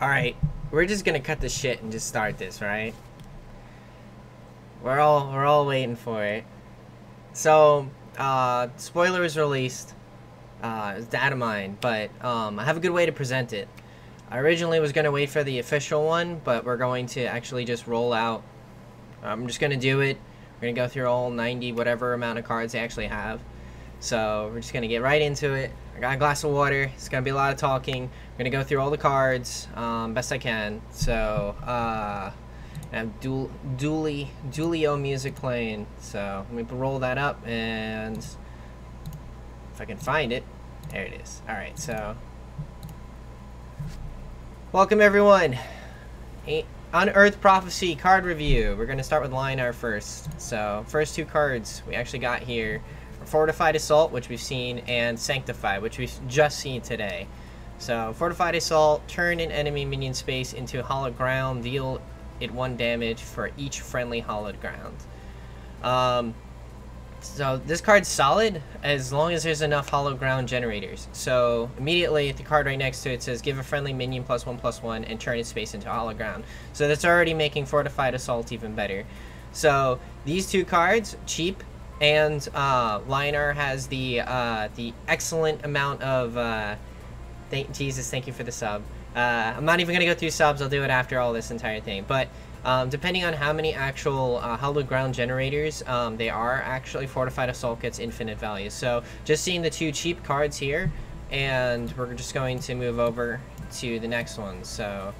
Alright, we're just gonna cut the shit and just start this, right? We're all waiting for it. So, spoiler is released. It's data mine, but I have a good way to present it. I originally was gonna wait for the official one, but we're going to actually just roll out. I'm just gonna do it. We're gonna go through all 90 whatever amount of cards they actually have. So we're just gonna get right into it. I got a glass of water. It's gonna be a lot of talking. I'm gonna go through all the cards best I can. So I have Duelio music playing. So let me roll that up, and if I can find it, there it is. All right, so welcome everyone. Unearthed Prophecy card review. We're gonna start with Lion first. So first two cards we actually got here. Fortified Assault, which we've seen, and Sanctify, which we've just seen today. So, Fortified Assault, turn an enemy minion space into hollowed ground, deal it 1 damage for each friendly hollowed ground. So, this card's solid as long as there's enough hollowed ground generators. So, immediately, the card right next to it says, give a friendly minion +1/+1 and turn its space into hollowed ground. So, that's already making Fortified Assault even better. So, these two cards, cheap. And Lionar has the excellent amount of Jesus, thank you for the sub. I'm not even gonna go through subs. I'll do it after all this entire thing. But depending on how many actual hallowed ground generators, they are actually Fortified Assault gets infinite value. So just seeing the two cheap cards here, and we're just going to move over to the next one. So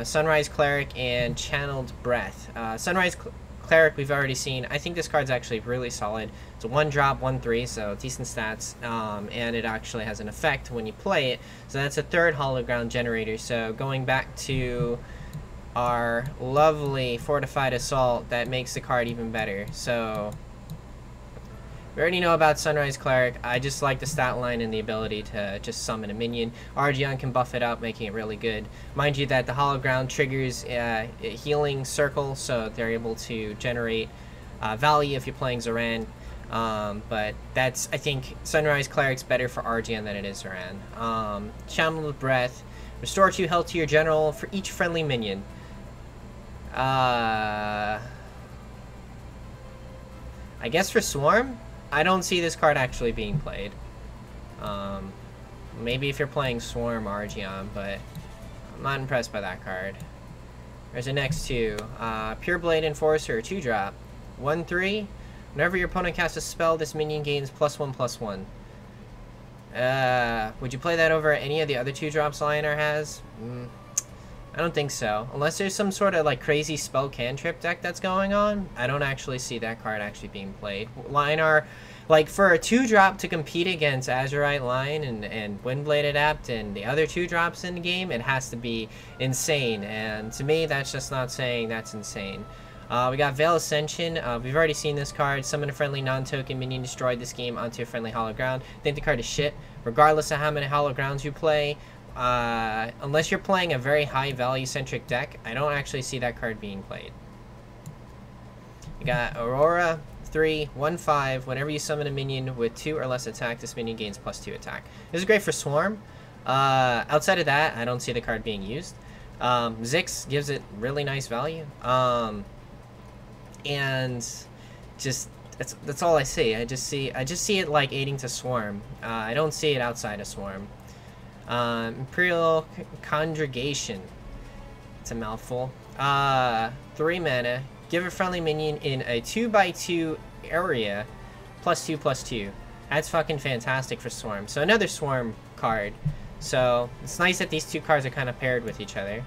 Sunrise Cleric and Channeled Breath. Sunrise Cleric we've already seen. I think this card's actually really solid. It's a 1-drop, 1/3, so decent stats, and it actually has an effect when you play it. So that's a third hollow ground generator. So going back to our lovely Fortified Assault, that makes the card even better. So we already know about Sunrise Cleric. I just like the stat line and the ability to just summon a minion. Argion can buff it up, making it really good. Mind you that the Hollow Ground triggers a healing circle, so they're able to generate value if you're playing Zoran. But that's, I think, Sunrise Cleric's better for Argion than it is Zoran. Channeled Breath. Restore 2 health to your general for each friendly minion. I guess for Swarm? I don't see this card actually being played. Maybe if you're playing Swarm Argion, but I'm not impressed by that card. There's the next two. Pure Blade Enforcer, 2-drop. 1/3. Whenever your opponent casts a spell, this minion gains +1/+1. Would you play that over any of the other 2-drops Lionar has? I don't think so. Unless there's some sort of like crazy spell cantrip deck that's going on, I don't actually see that card actually being played. Lionar, like for a 2-drop to compete against Azurite Lion and Windblade Adept and the other 2-drops in the game, it has to be insane. And to me, that's just not saying that's insane. We got Veil Ascension. We've already seen this card. Summon a friendly non-token minion destroyed this game onto a friendly hollow ground. I think the card is shit. Regardless of how many hollow grounds you play, unless you're playing a very high value centric deck, I don't actually see that card being played. You got Aurora 3, 1/5. Whenever you summon a minion with 2 or less attack, this minion gains +2 attack. This is great for Swarm. Outside of that, I don't see the card being used. Zix gives it really nice value. And just that's all I see. I just see it like aiding to Swarm. I don't see it outside of Swarm. Imperial Congregation. It's a mouthful. 3 mana. Give a friendly minion in a 2/2 area +2/2. That's fucking fantastic for Swarm. So another Swarm card. So it's nice that these two cards are kind of paired with each other.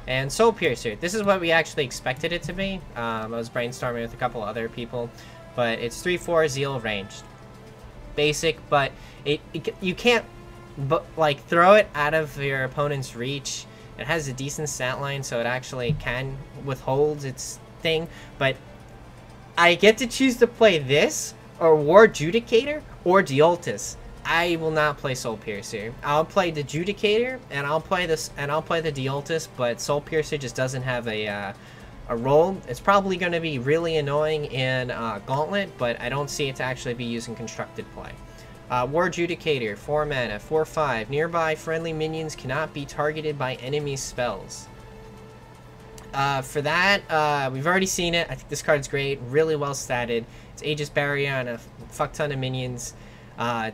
And Soul Piercer. This is what we actually expected it to be. I was brainstorming with a couple other people, but it's 3/4 Zeal ranged. Basic, but you can't like throw it out of your opponent's reach. It has a decent stat line, so it actually can withhold its thing. But I get to choose to play this or War Judicator or Duelyst. I will not play Soul Piercer. I'll play the Judicator and I'll play this and I'll play the Duelyst, but Soul Piercer just doesn't have a role. It's probably going to be really annoying in Gauntlet, but I don't see it to actually be used in constructed play. War Judicator, 4 mana, 4/5. Nearby friendly minions cannot be targeted by enemy spells. For that, we've already seen it. I think this card's great, really well statted. It's Aegis Barrier on a fuck ton of minions.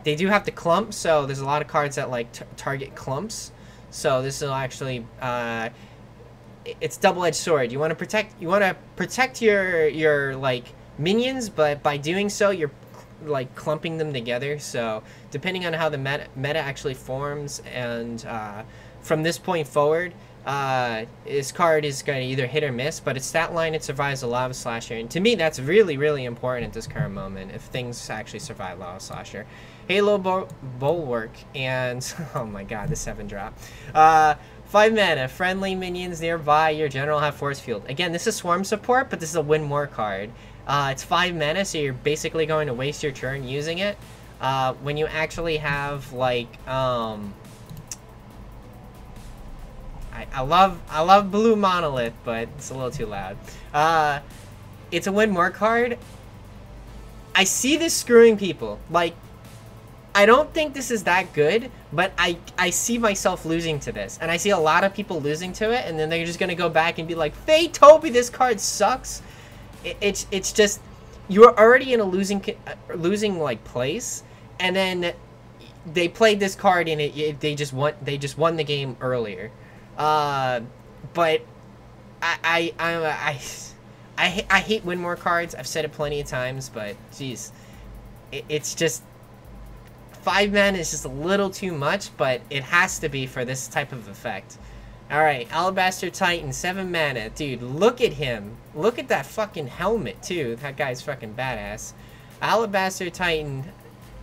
They do have to clump, so there's a lot of cards that like target clumps. So this will actually, it's double-edged sword. You want to protect your like minions, but by doing so, you're like clumping them together. So depending on how the meta actually forms, and from this point forward, this card is going to either hit or miss, but its stat line, it survives a Lava Slasher, and to me that's really, really important at this current moment, if things actually survive Lava Slasher. Halo Bulwark, and oh my god, the 7-drop. 5 mana, friendly minions nearby your general have Force Field. Again, this is Swarm support, but this is a win more card. It's 5 mana, so you're basically going to waste your turn using it. When you actually have like I love Blue Monolith, but it's a little too loud. It's a win more card. I see this screwing people. Like, I don't think this is that good, but I see myself losing to this. And I see a lot of people losing to it, and then they're just going to go back and be like, Faye Toby, this card sucks. It's just, you're already in a losing like place, and then they played this card and they just won the game earlier. But I hate win more cards. I've said it plenty of times, but geez, it's just 5 mana is just a little too much, but it has to be for this type of effect. Alright, Alabaster Titan, 7 mana. Dude, look at him. Look at that fucking helmet, too. That guy's fucking badass. Alabaster Titan,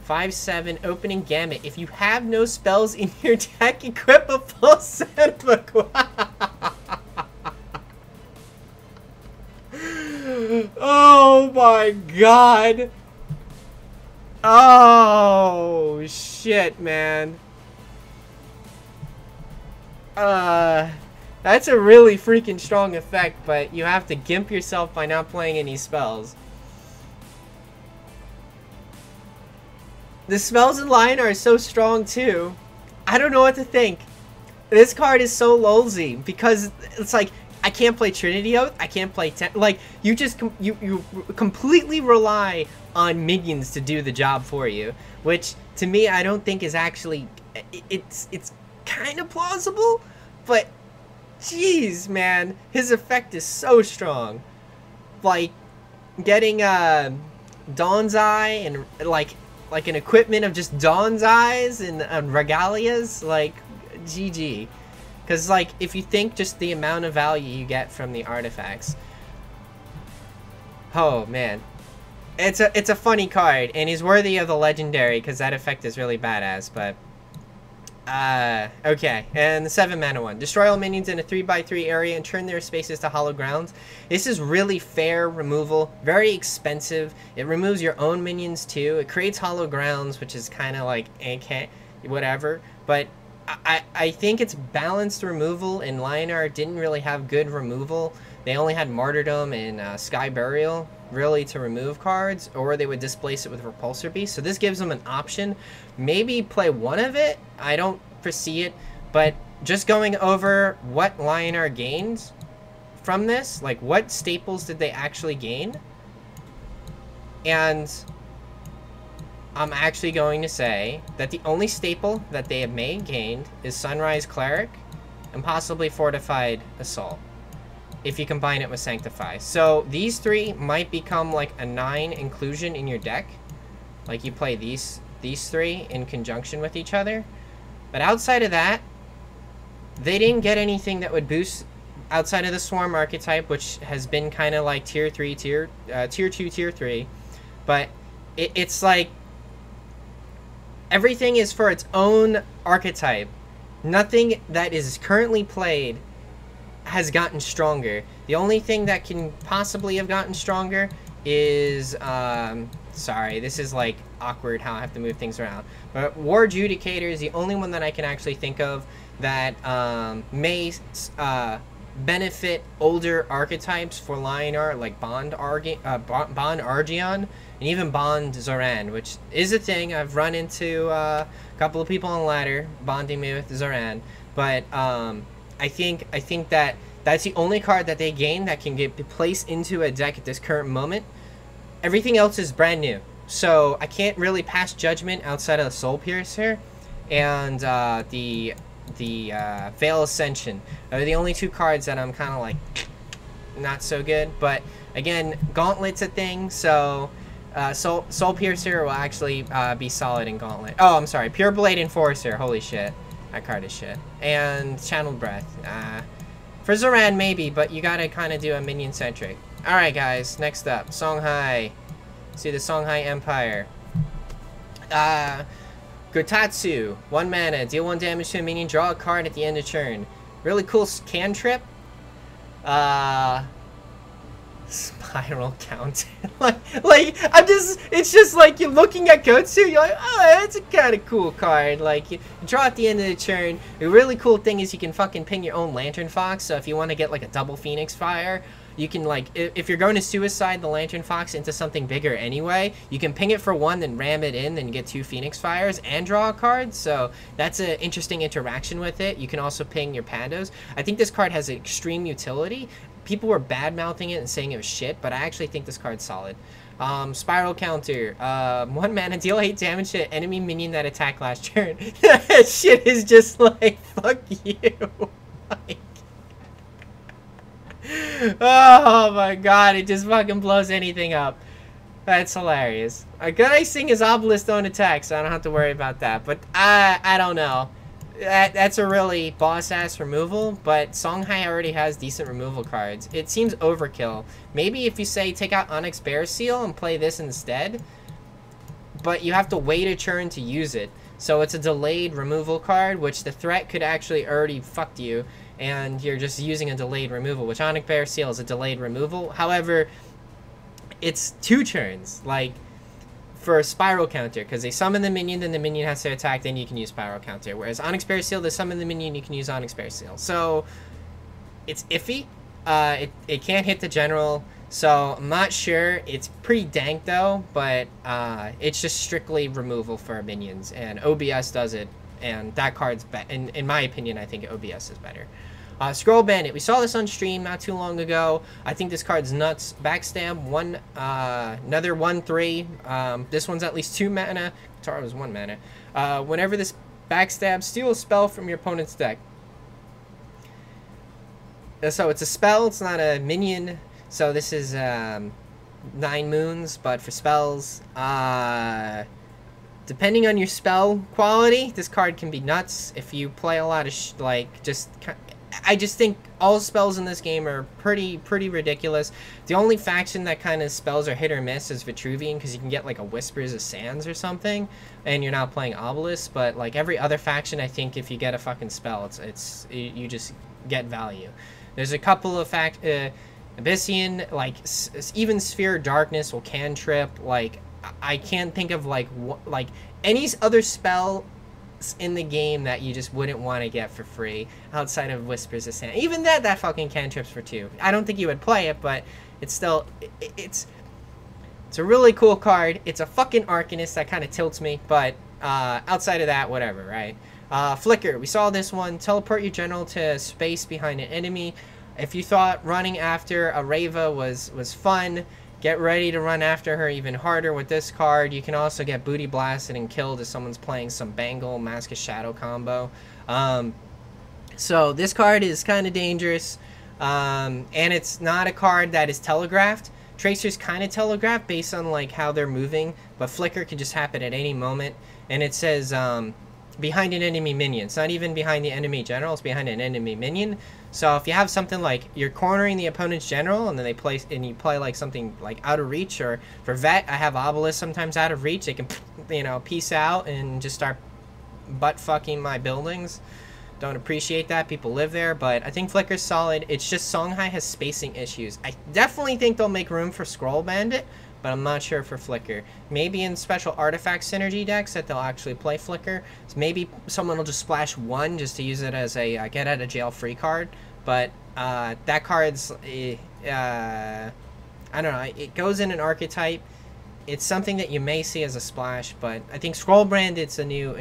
5/7, opening gamut. If you have no spells in your deck, equip a full set book. Oh my god. Oh shit, man. That's a really freaking strong effect, but you have to gimp yourself by not playing any spells. The spells in line are so strong too. I don't know what to think. This card is so lolzy because it's like, I can't play Trinity Oath, I can't play like, you just you completely rely on minions to do the job for you, which to me I don't think is actually, it's kind of plausible, but jeez, man, his effect is so strong. Like getting Dawn's Eye and like an equipment of just Dawn's Eyes and Regalias, like GG. Because like if you think just the amount of value you get from the artifacts, oh man, it's a funny card, and he's worthy of the legendary because that effect is really badass. But okay, and the 7 mana one, destroy all minions in a 3/3 area and turn their spaces to hollow grounds. This is really fair removal, very expensive. It removes your own minions too. It creates hollow grounds, which is kind of like okay, whatever. But I think it's balanced removal, and Lionar didn't really have good removal. They only had Martyrdom and Sky Burial really to remove cards, or they would displace it with Repulsor Beast. So this gives them an option. Maybe play one of it. I don't foresee it, but just going over what Lionar gained from this, like what staples did they actually gain? And I'm actually going to say that the only staple that they have gained is Sunrise Cleric and possibly Fortified Assault, if you combine it with Sanctify. So these three might become like a 9 inclusion in your deck. Like you play these three in conjunction with each other. But outside of that, they didn't get anything that would boost outside of the Swarm archetype, which has been kind of like tier 2, tier 3. But it's like everything is for its own archetype. Nothing that is currently played has gotten stronger. The only thing that can possibly have gotten stronger is sorry, this is like awkward how I have to move things around, but War Judicator is the only one that I can actually think of that may benefit older archetypes for line art, like Bond Argeon, and even Bond Zoran, which is a thing. I've run into a couple of people on ladder bonding me with Zoran, but I think that that's the only card that they gain that can get placed into a deck at this current moment. Everything else is brand new, so I can't really pass judgment outside of the Soul Piercer and the Veil Ascension are the only two cards that I'm kind of like not so good. But again, Gauntlet's a thing, so Soul Piercer will actually be solid in Gauntlet. Oh, I'm sorry, Pure Blade Enforcer. Holy shit, that card is shit. And Channeled Breath. For Zoran maybe, but you gotta kind of do a minion centric. All right, guys. Next up, Songhai. See the Songhai Empire. Gotatsu, 1 mana, deal 1 damage to a minion, draw a card at the end of turn. Really cool cantrip. Spiral Counter. It's just like you're looking at Gotsu, you're like, oh, that's a kind of cool card. Like, you draw at the end of the turn. The really cool thing is you can fucking ping your own Lantern Fox, so if you want to get like a double Phoenix Fire, you can, like, if you're going to suicide the Lantern Fox into something bigger anyway, you can ping it for 1, then ram it in, then you get 2 Phoenix Fires and draw a card. So that's an interesting interaction with it. You can also ping your Pandos. I think this card has extreme utility. People were bad-mouthing it and saying it was shit, but I actually think this card's solid. Spiral Counter. 1 mana, deal 8 damage to enemy minion that attacked last turn. That shit is just like, fuck you. Like, oh my god, it just fucking blows anything up. That's hilarious. A good nice thing is Obelisk don't attack, so I don't have to worry about that. But I don't know. That's a really boss-ass removal, but Songhai already has decent removal cards. It seems overkill. Maybe if you say take out Onyx Bear Seal and play this instead, but you have to wait a turn to use it. So it's a delayed removal card, which the threat could actually already fuck you, and you're just using a delayed removal, which Onyx Bear Seal is a delayed removal. However, it's 2 turns, like, for a Spiral Counter, because they summon the minion, then the minion has to attack, then you can use Spiral Counter. Whereas Onyx Bear Seal, they summon the minion, you can use Onyx Bear Seal. So, it's iffy. It can't hit the general, so I'm not sure. It's pretty dank, though, but it's just strictly removal for minions, and OBS does it, and that card's in my opinion, I think OBS is better. Scroll Bandit. We saw this on stream not too long ago. I think this card's nuts. Backstab, another 1/3. This one's at least 2 mana. Tara was 1 mana. Whenever this backstab, steal a spell from your opponent's deck. So it's a spell, it's not a minion. So this is 9 moons, but for spells, depending on your spell quality, this card can be nuts. If you play a lot of I just think all spells in this game are pretty ridiculous. The only faction that kind of spells are hit or miss is Vitruvian, because you can get like a Whispers of Sands or something, and you're not playing Obelisk. But like every other faction, I think if you get a fucking spell, you just get value. There's a couple of Abyssian, like even Sphere of Darkness will cantrip. Like I can't think of like any other spell in the game that you just wouldn't want to get for free outside of Whispers of Sand. Even that fucking cantrips for 2. I don't think you would play it, but it's still it's a really cool card. It's a fucking Arcanist that kind of tilts me, but outside of that, whatever, right? Flicker. We saw this one. Teleport your general to space behind an enemy. If you thought running after a Reva was fun, get ready to run after her even harder with this card. You can also get booty blasted and killed if someone's playing some Bangle Mask of Shadow combo. So this card is kind of dangerous, and it's not a card that is telegraphed. Tracer's kind of telegraphed based on like how they're moving, but Flicker can just happen at any moment. And it says behind an enemy minion. It's not even behind the enemy general, it's behind an enemy minion. So if you have something like you're cornering the opponent's general and then you play like something like out of reach, or for vet, I have Obelisk sometimes out of reach. They can, peace out and just start butt fucking my buildings. Don't appreciate that. People live there, but I think Flicker's solid. It's just Songhai has spacing issues. I definitely think they'll make room for Scroll Bandit, but I'm not sure for Flicker. Maybe in special artifact synergy decks that they'll actually play Flicker. So maybe someone will just splash 1 just to use it as a get out of jail free card. But That card's, I don't know, it goes in an archetype. It's something that you may see as a splash, but I think Scrollbrand, it's a new,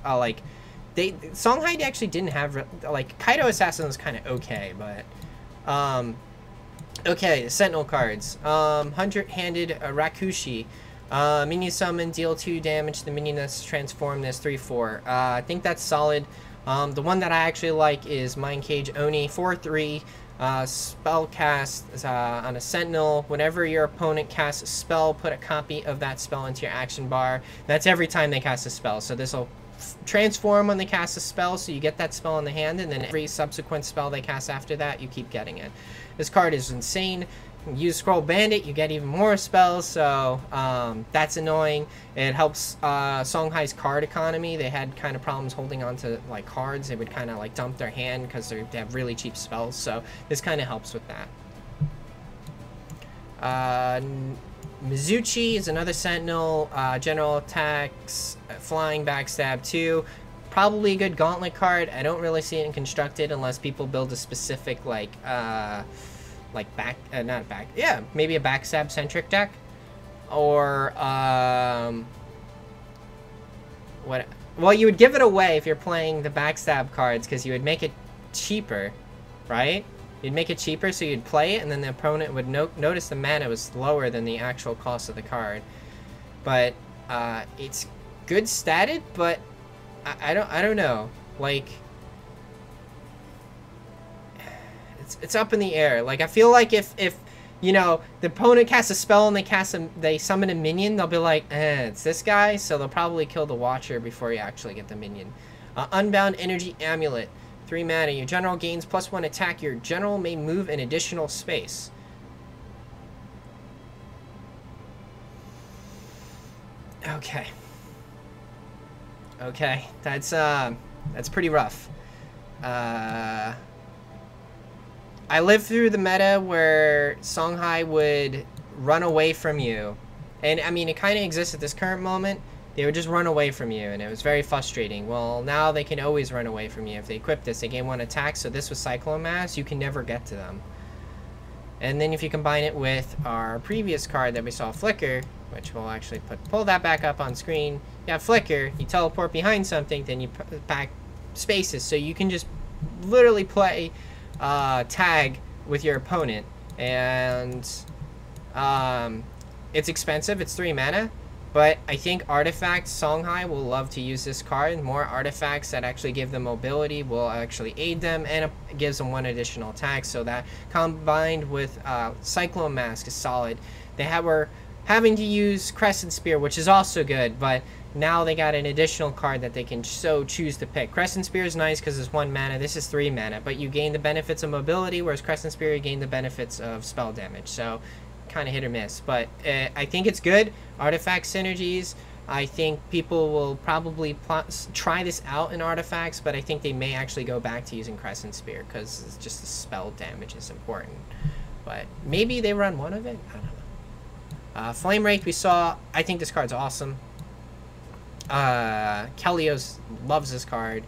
like, Songhai actually didn't have, like, Kaido Assassin was kind of okay, but, okay, Sentinel cards. 100-handed Rakushi. Minion summon, deal 2 damage to the minion that's transformed as 3/4. I think that's solid. The one that I actually like is Mind Cage Oni, 4/3. Spell cast on a Sentinel. Whenever your opponent casts a spell, put a copy of that spell into your action bar. That's every time they cast a spell. So this will transform when they cast a spell, so you get that spell in the hand, and then every subsequent spell they cast after that, you keep getting it. This card is insane. Use Scroll Bandit, you get even more spells, so that's annoying. It helps Songhai's card economy. They had kind of problems holding on to like cards. They would kind of like dump their hand because they have really cheap spells, so this kind of helps with that. Mizuchi is another Sentinel. General attacks, flying, backstab 2. Probably a good gauntlet card. I don't really see it in constructed unless people build a specific like maybe a backstab centric deck, or well, you would give it away if you're playing the backstab cards, because you would make it cheaper, right? You'd make it cheaper, so you'd play it, and then the opponent would notice the mana was lower than the actual cost of the card. But it's good statted, but I don't know, like, it's up in the air. Like, I feel like if you know, the opponent casts a spell and they summon a minion, they'll be like, it's this guy, so they'll probably kill the Watcher before you actually get the minion. Unbound Energy Amulet, 3 mana. Your general gains +1 attack. Your general may move an additional space. Okay. Okay, that's pretty rough. I lived through the meta where Songhai would run away from you. And, I mean, it kind of exists at this current moment. They would just run away from you, and it was very frustrating. Well, now they can always run away from you. If they equip this, they gain 1 attack, so this was Cyclone Mass, you can never get to them. And then if you combine it with our previous card that we saw, Flicker, which we'll actually pull that back up on screen. You have Flicker, you teleport behind something, then you pack spaces, so you can just literally play tag with your opponent. And it's expensive, it's 3 mana, but I think Artifact Songhai will love to use this card. More artifacts that actually give them mobility will actually aid them, and it gives them 1 additional attack, so that combined with Cyclone Mask is solid. They were having to use Crescent Spear, which is also good, but now they got an additional card that they can choose to pick. Crescent Spear is nice because it's 1 mana. This is 3 mana, but you gain the benefits of mobility, whereas Crescent Spear, you gain the benefits of spell damage. So, kind of hit or miss. But I think it's good. Artifact synergies. I think people will probably try this out in artifacts, but I think they may actually go back to using Crescent Spear because it's just the spell damage is important. But maybe they run one of it? I don't know. Flame Wraith we saw. I think this card's awesome. Kelios loves this card.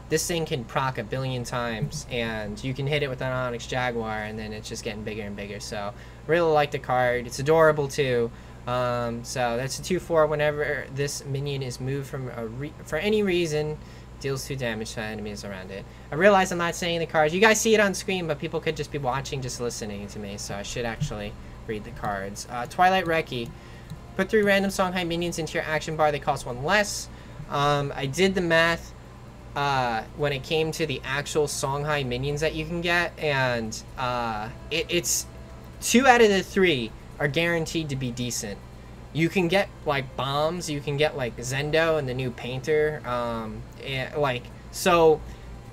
This thing can proc 1 billion times, and you can hit it with an Onyx Jaguar, and then it's just getting bigger and bigger. So, really like the card. It's adorable too. So that's a 2/4. Whenever this minion is moved from for any reason, deals 2 damage to enemies around it. I realize I'm not saying the cards. You guys see it on screen, but people could just be watching, just listening to me. So I should actually read the cards. Twilight Recce. Put 3 random Songhai minions into your action bar. They cost 1 less. I did the math when it came to the actual Songhai minions that you can get, and it's 2 out of the 3 are guaranteed to be decent. You can get like bombs. You can get like Zendo and the new Painter. So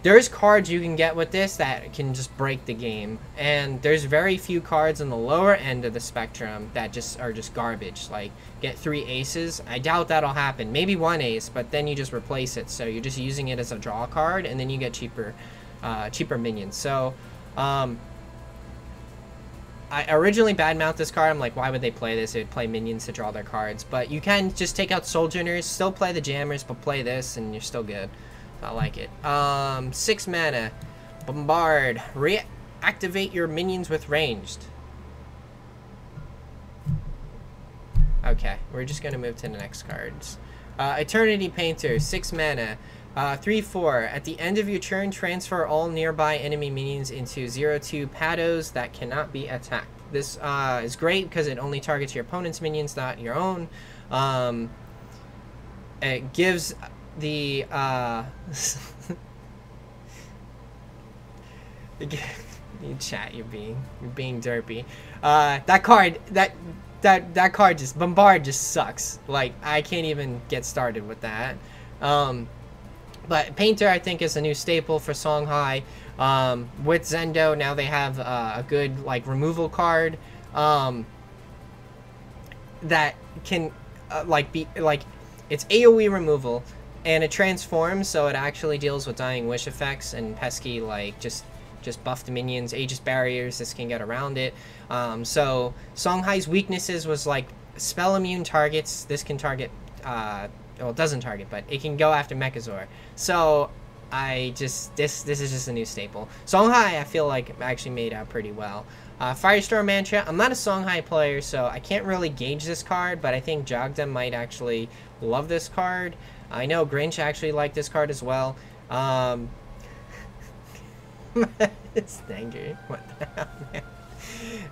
there's cards you can get with this that can just break the game, and there's very few cards on the lower end of the spectrum that are just garbage. Like get 3 aces. I doubt that'll happen. Maybe 1 ace, but then you just replace it. So you're just using it as a draw card, and then you get cheaper minions. So I originally badmouthed this card. I'm like, why would they play this? They would play minions to draw their cards. But you can just take out Sojourners, still play the Jammers, but play this, and you're still good. I like it. 6 mana. Bombard. Reactivate your minions with ranged. Okay, we're just gonna move to the next cards. Eternity Painter, 6 mana. 3/4. At the end of your turn, transfer all nearby enemy minions into 0/2 pados that cannot be attacked. This is great because it only targets your opponent's minions, not your own. It gives the you chat, you're being derpy. That card just Bombard just sucks. Like, I can't even get started with that. But Painter, I think, is a new staple for Songhai. With Zendo, now they have a good like removal card that can be like, it's AoE removal, and it transforms, so it actually deals with Dying Wish effects and pesky like just buffed minions, Aegis barriers. This can get around it. So Songhai's weaknesses was like spell immune targets. This can target well, it doesn't target, but it can go after Mechazor. So this is just a new staple. Songhai, I feel like, actually made out pretty well. Firestorm Mantra. I'm not a Songhai player, so I can't really gauge this card, but I think Jogda might actually love this card. I know Grinch actually liked this card as well. It's angry. What the hell,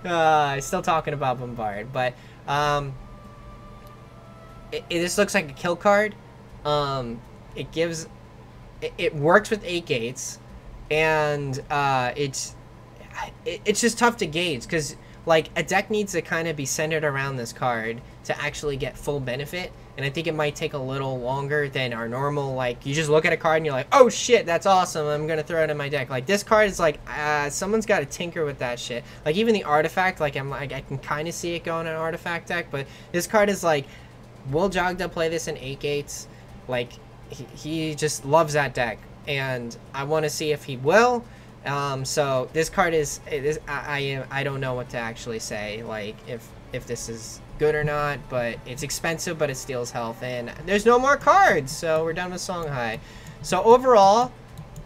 man? Still talking about Bombard, but this looks like a kill card. It works with 8 gates, and it's just tough to gauge because like a deck needs to kind of be centered around this card to actually get full benefit, and I think it might take a little longer than our normal, like, you just look at a card and you're like, oh shit, that's awesome, I'm gonna throw it in my deck. Like, this card is like, someone's got to tinker with that shit. Like, even the artifact, like, I can kind of see it going in an artifact deck, but this card is like, will Jogda play this in 8 gates? Like, he just loves that deck, and I want to see if he will. So this card is I don't know what to actually say, like, if this is good or not, but it's expensive, but it steals health, and there's no more cards, so we're done with Songhai. So overall,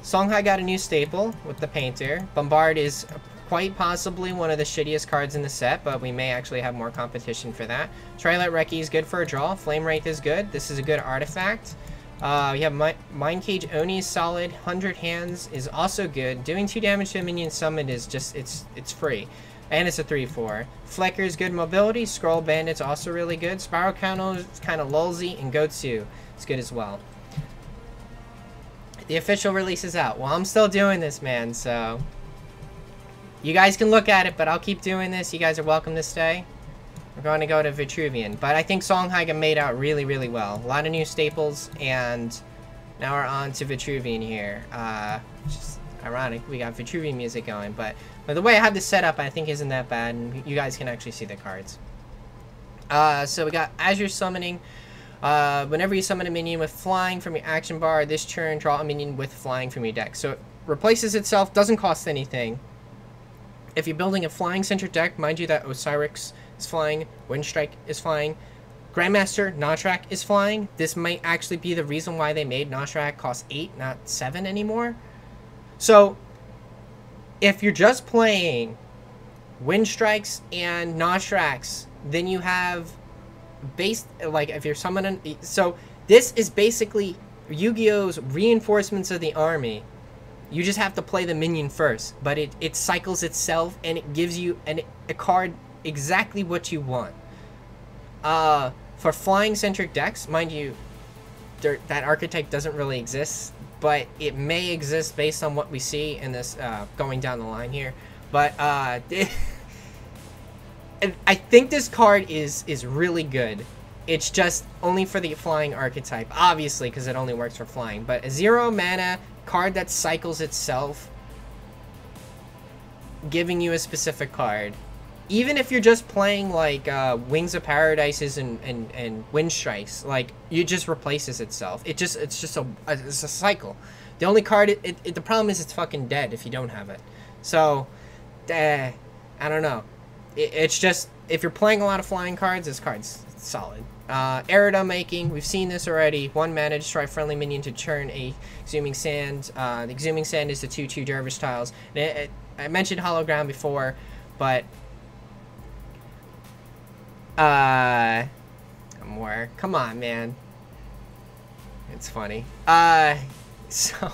Songhai got a new staple with the Painter. Bombard is quite possibly one of the shittiest cards in the set, but we may actually have more competition for that. Trilet Reki is good for a draw. Flame Wraith is good. This is a good artifact. We have Mind Cage Oni, solid. 100 Hands is also good. Doing 2 damage to a minion summon is just, it's free. And it's a 3/4. Flecker is good mobility. Scroll Bandit's also really good. Spiral Counter is kind of lulzy, and Gotsu is good as well. The official release is out. Well, I'm still doing this, man, so you guys can look at it, but I'll keep doing this. You guys are welcome to stay. We're going to go to Vitruvian, but I think Songhai made out really, really well. A lot of new staples, and now we're on to Vitruvian here. Just ironic, we got Vitruvian music going, but the way I have this set up, I think isn't that bad, and you guys can actually see the cards. So we got Azure Summoning. Whenever you summon a minion with flying from your action bar, this turn draw a minion with flying from your deck. So it replaces itself, doesn't cost anything. If you're building a flying-centered deck, mind you that Osiris is flying, Windstrike is flying, Grandmaster Noshrak is flying. This might actually be the reason why they made Noshrak cost 8, not 7 anymore. So if you're just playing Windstrikes and Noshraks, then you have like, if you're summoning, so this is basically Yu-Gi-Oh's Reinforcements of the Army. You just have to play the minion first, but it cycles itself, and it gives you a card exactly what you want. For flying-centric decks, mind you, that archetype doesn't really exist, but it may exist based on what we see in this going down the line here. But I think this card is really good. It's just only for the flying archetype, obviously, because it only works for flying. But a 0 mana card that cycles itself, giving you a specific card. Even if you're just playing like Wings of Paradises and Wind Strikes, like, it just replaces itself. It's just a cycle. The only card the problem is it's fucking dead if you don't have it. So, I don't know. It's just, if you're playing a lot of flying cards, this card's solid. Erida making, we've seen this already. 1 mana, destroy friendly minion to turn a Exhuming Sand. The Exhuming Sand is the 2/2 Dervish tiles. I mentioned Hologram before, but more. Come on, man. It's funny. So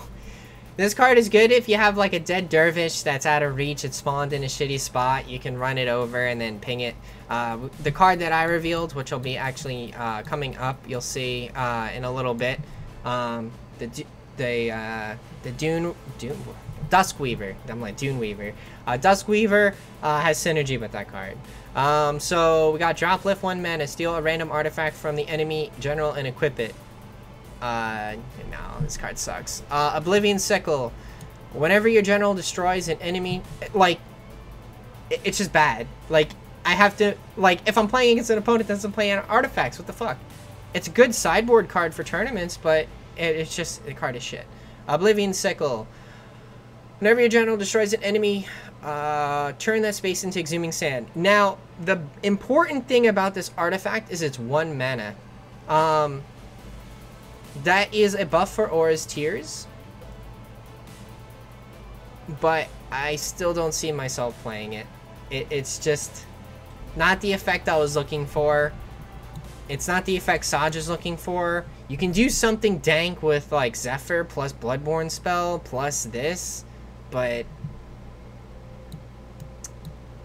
this card is good if you have like a dead dervish that's out of reach. It spawned in a shitty spot. You can run it over and then ping it. The card that I revealed, which will be actually coming up, you'll see in a little bit. The Duskweaver. I'm like Duneweaver. Duskweaver has synergy with that card. So we got drop lift 1 mana, steal a random artifact from the enemy general and equip it. No, this card sucks. Oblivion Sickle. Whenever your general destroys an enemy, like, it's just bad. Like, I have to, like, if I'm playing against an opponent that doesn't play artifacts, what the fuck? It's a good sideboard card for tournaments, but it's just, the card is shit. Oblivion Sickle. Whenever your general destroys an enemy, turn that space into Exhuming Sand. Now, the important thing about this artifact is it's 1 mana. That is a buff for Aura's Tears, but I still don't see myself playing it. It's just not the effect I was looking for. It's not the effect Saj is looking for. You can do something dank with like Zephyr plus Bloodborne spell plus this, but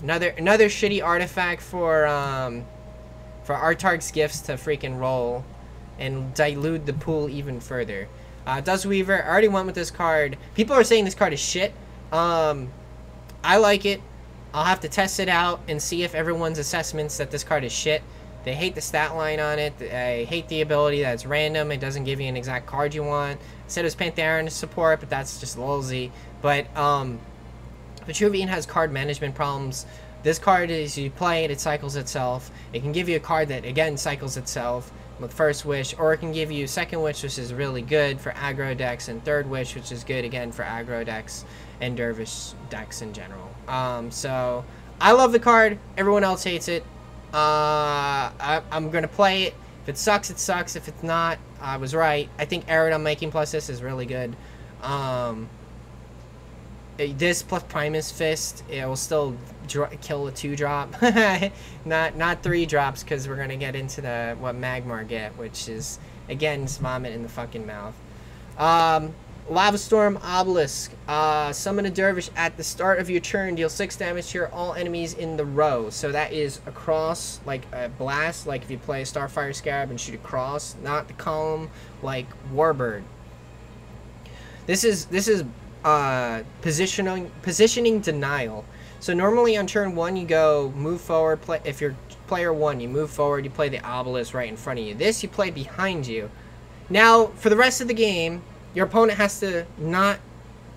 another shitty artifact for Artark's Gifts to freaking roll and dilute the pool even further. Duskweaver, I already went with this card. People are saying this card is shit. I like it. I'll have to test it out and see if everyone's assessments that this card is shit. They hate the stat line on it. They hate the ability that it's random. It doesn't give you an exact card you want. I said it was Pantheon support, but that's just lolzy. But Vitruvian has card management problems. This card is, you play it, it cycles itself. It can give you a card that, again, cycles itself with First Wish, or it can give you Second Wish, which is really good for aggro decks, and Third Wish, which is good, again, for aggro decks and Dervish decks in general. So, I love the card. Everyone else hates it. I'm going to play it. If it sucks, it sucks. If it's not, I was right. I think Erida making plus this is really good. This plus Primus Fist, it will still kill a 2-drop. not 3 drops, because we're going to get into what Magmar get, which is, again, just vomit in the fucking mouth. Lava Storm Obelisk. Summon a Dervish at the start of your turn. Deal 6 damage to all enemies in the row. So that is across, like a blast, like if you play Starfire Scarab and shoot across, not the column, like Warbird. This is positioning denial. So normally on turn 1 you go move forward, if you're player 1 you move forward, you play the obelisk right in front of you. This you play behind you. Now for the rest of the game your opponent has to not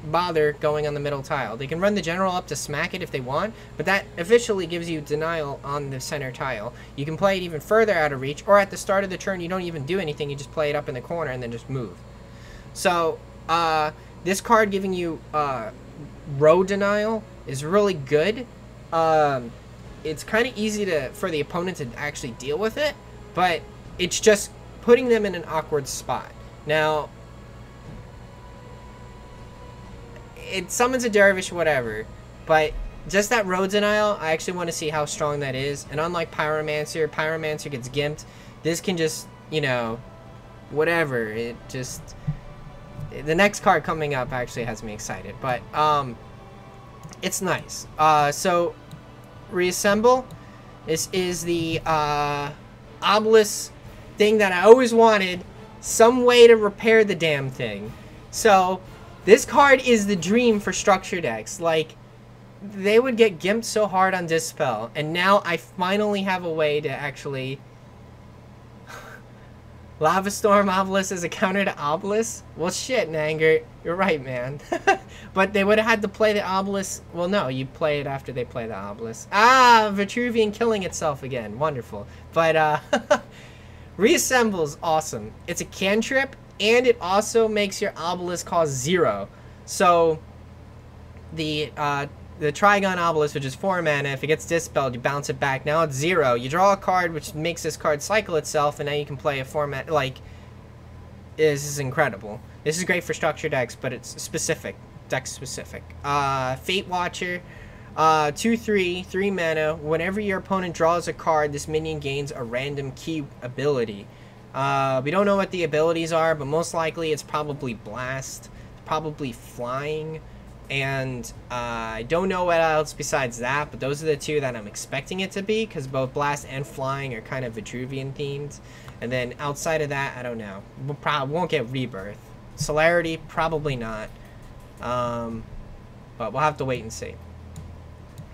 bother going on the middle tile. They can run the general up to smack it if they want, but that officially gives you denial on the center tile. You can play it even further out of reach, or at the start of the turn you don't even do anything, you just play it up in the corner and then just move. So this card giving you row denial is really good. It's kind of easy for the opponent to actually deal with it, but it's just putting them in an awkward spot. Now, it summons a dervish, whatever, but just that row denial, I actually want to see how strong that is. And unlike Pyromancer gets gimped, this can just, you know, whatever. It just... The next card coming up actually has me excited, but it's nice. So reassemble. This is the obelisk thing that I always wanted. Some way to repair the damn thing. So this card is the dream for structure decks. Like, they would get gimped so hard on Dispel, and now I finally have a way to actually... Lava Storm Obelisk is a counter to Obelisk? Well, shit, Nanger. You're right, man. But they would have had to play the Obelisk. Well, no, you play it after they play the Obelisk. Ah, Vitruvian killing itself again. Wonderful. But, Reassemble's awesome. It's a cantrip, and it also makes your Obelisk cost 0. So, the the Trigon Obelisk, which is 4 mana. If it gets dispelled, you bounce it back. Now it's 0. You draw a card, which makes this card cycle itself, and now you can play a 4 mana. Like, this is incredible. This is great for structure decks, but it's specific, deck specific. Fate Watcher, 2/3, 3 mana. Whenever your opponent draws a card, this minion gains a random key ability. We don't know what the abilities are, but most likely it's probably Blast, probably Flying. And I don't know what else besides that, but those are the two that I'm expecting it to be, because both Blast and Flying are kind of Vitruvian themed. And then outside of that, I don't know. We'll probably won't get Rebirth. Celerity, probably not. But we'll have to wait and see.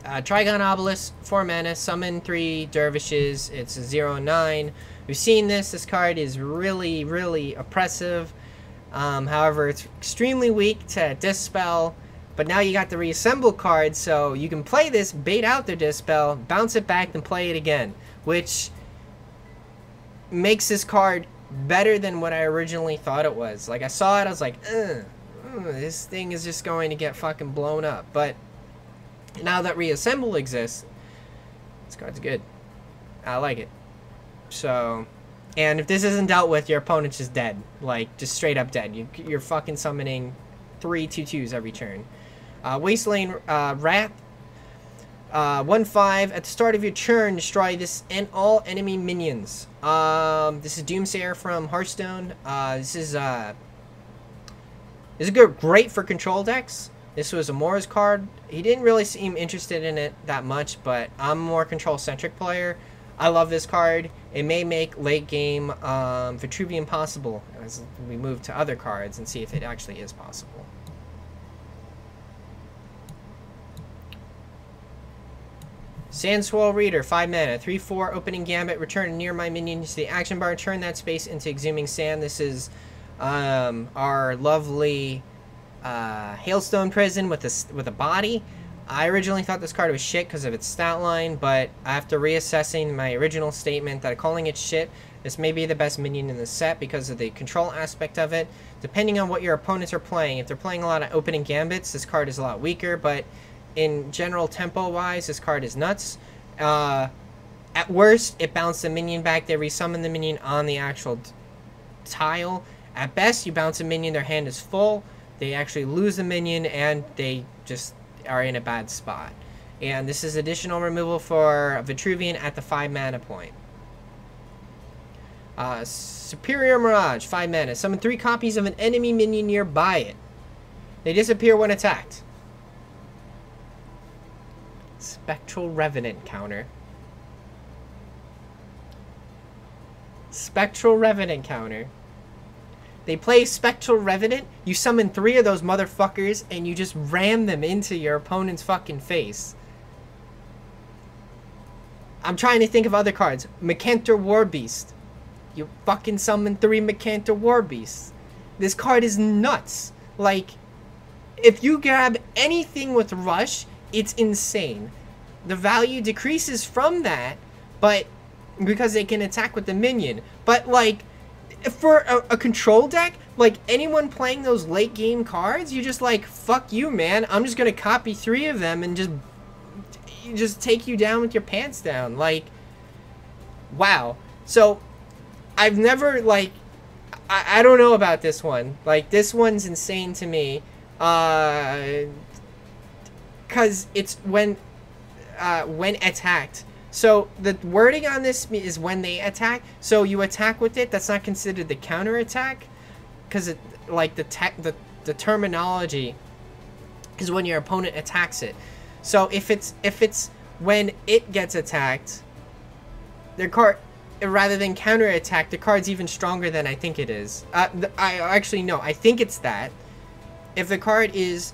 Trigon Obelisk, 4 mana, summon 3 dervishes. It's a 0/9. We've seen this. This card is really, really oppressive. However, it's extremely weak to Dispel. But now you got the Reassemble card, so you can play this, bait out the Dispel, bounce it back, then play it again. Which makes this card better than what I originally thought it was. Like, I saw it, I was like, this thing is just going to get fucking blown up. But now that Reassemble exists, this card's good. I like it. So, and if this isn't dealt with, your opponent's just dead. Like, just straight up dead. You're fucking summoning 3 2/2s every turn. Wasteland Wrath, 1/5. At the start of your turn, destroy this and all enemy minions. This is Doomsayer from Hearthstone. This is great for control decks. This was Amora's card. He didn't really seem interested in it that much, but I'm a more control-centric player. I love this card. It may make late game Vitruvian possible as we move to other cards and see if it actually is possible. Sandswell Reader, 5 mana, 3/4, opening gambit, return near my minion to the action bar, turn that space into exhuming sand. This is our lovely Hailstone Prison with a body. I originally thought this card was shit because of its stat line, but after reassessing my original statement that calling it shit, this may be the best minion in the set because of the control aspect of it. Depending on what your opponents are playing, if they're playing a lot of opening gambits, this card is a lot weaker, but in general tempo-wise, this card is nuts. At worst, it bounced the minion back. They resummon the minion on the actual tile. At best, you bounce a minion, their hand is full. They actually lose the minion, and they just are in a bad spot. And this is additional removal for Vitruvian at the 5 mana point. Superior Mirage, 5 mana. Summon 3 copies of an enemy minion nearby it. They disappear when attacked. Spectral Revenant counter. Spectral Revenant counter. They play Spectral Revenant, you summon 3 of those motherfuckers, and you just ram them into your opponent's fucking face. I'm trying to think of other cards. Mecantor Warbeast. You fucking summon 3 Mecantor Warbeasts. This card is nuts. Like, if you grab anything with Rush, it's insane. The value decreases from that, but because they can attack with the minion. But, like, for a control deck, like, anyone playing those late game cards, you just like, fuck you, man. I'm just gonna copy 3 of them and just take you down with your pants down. Like, wow. So, I've never, like, I don't know about this one. Like, this one's insane to me. Because it's when attacked. So the wording on this is when they attack. So you attack with it. That's not considered the counter attack, because it, like, the terminology is when your opponent attacks it. So if it's when it gets attacked, their card, rather than counter attack, the card's even stronger than I think it is. I actually no, I think it's that. If the card is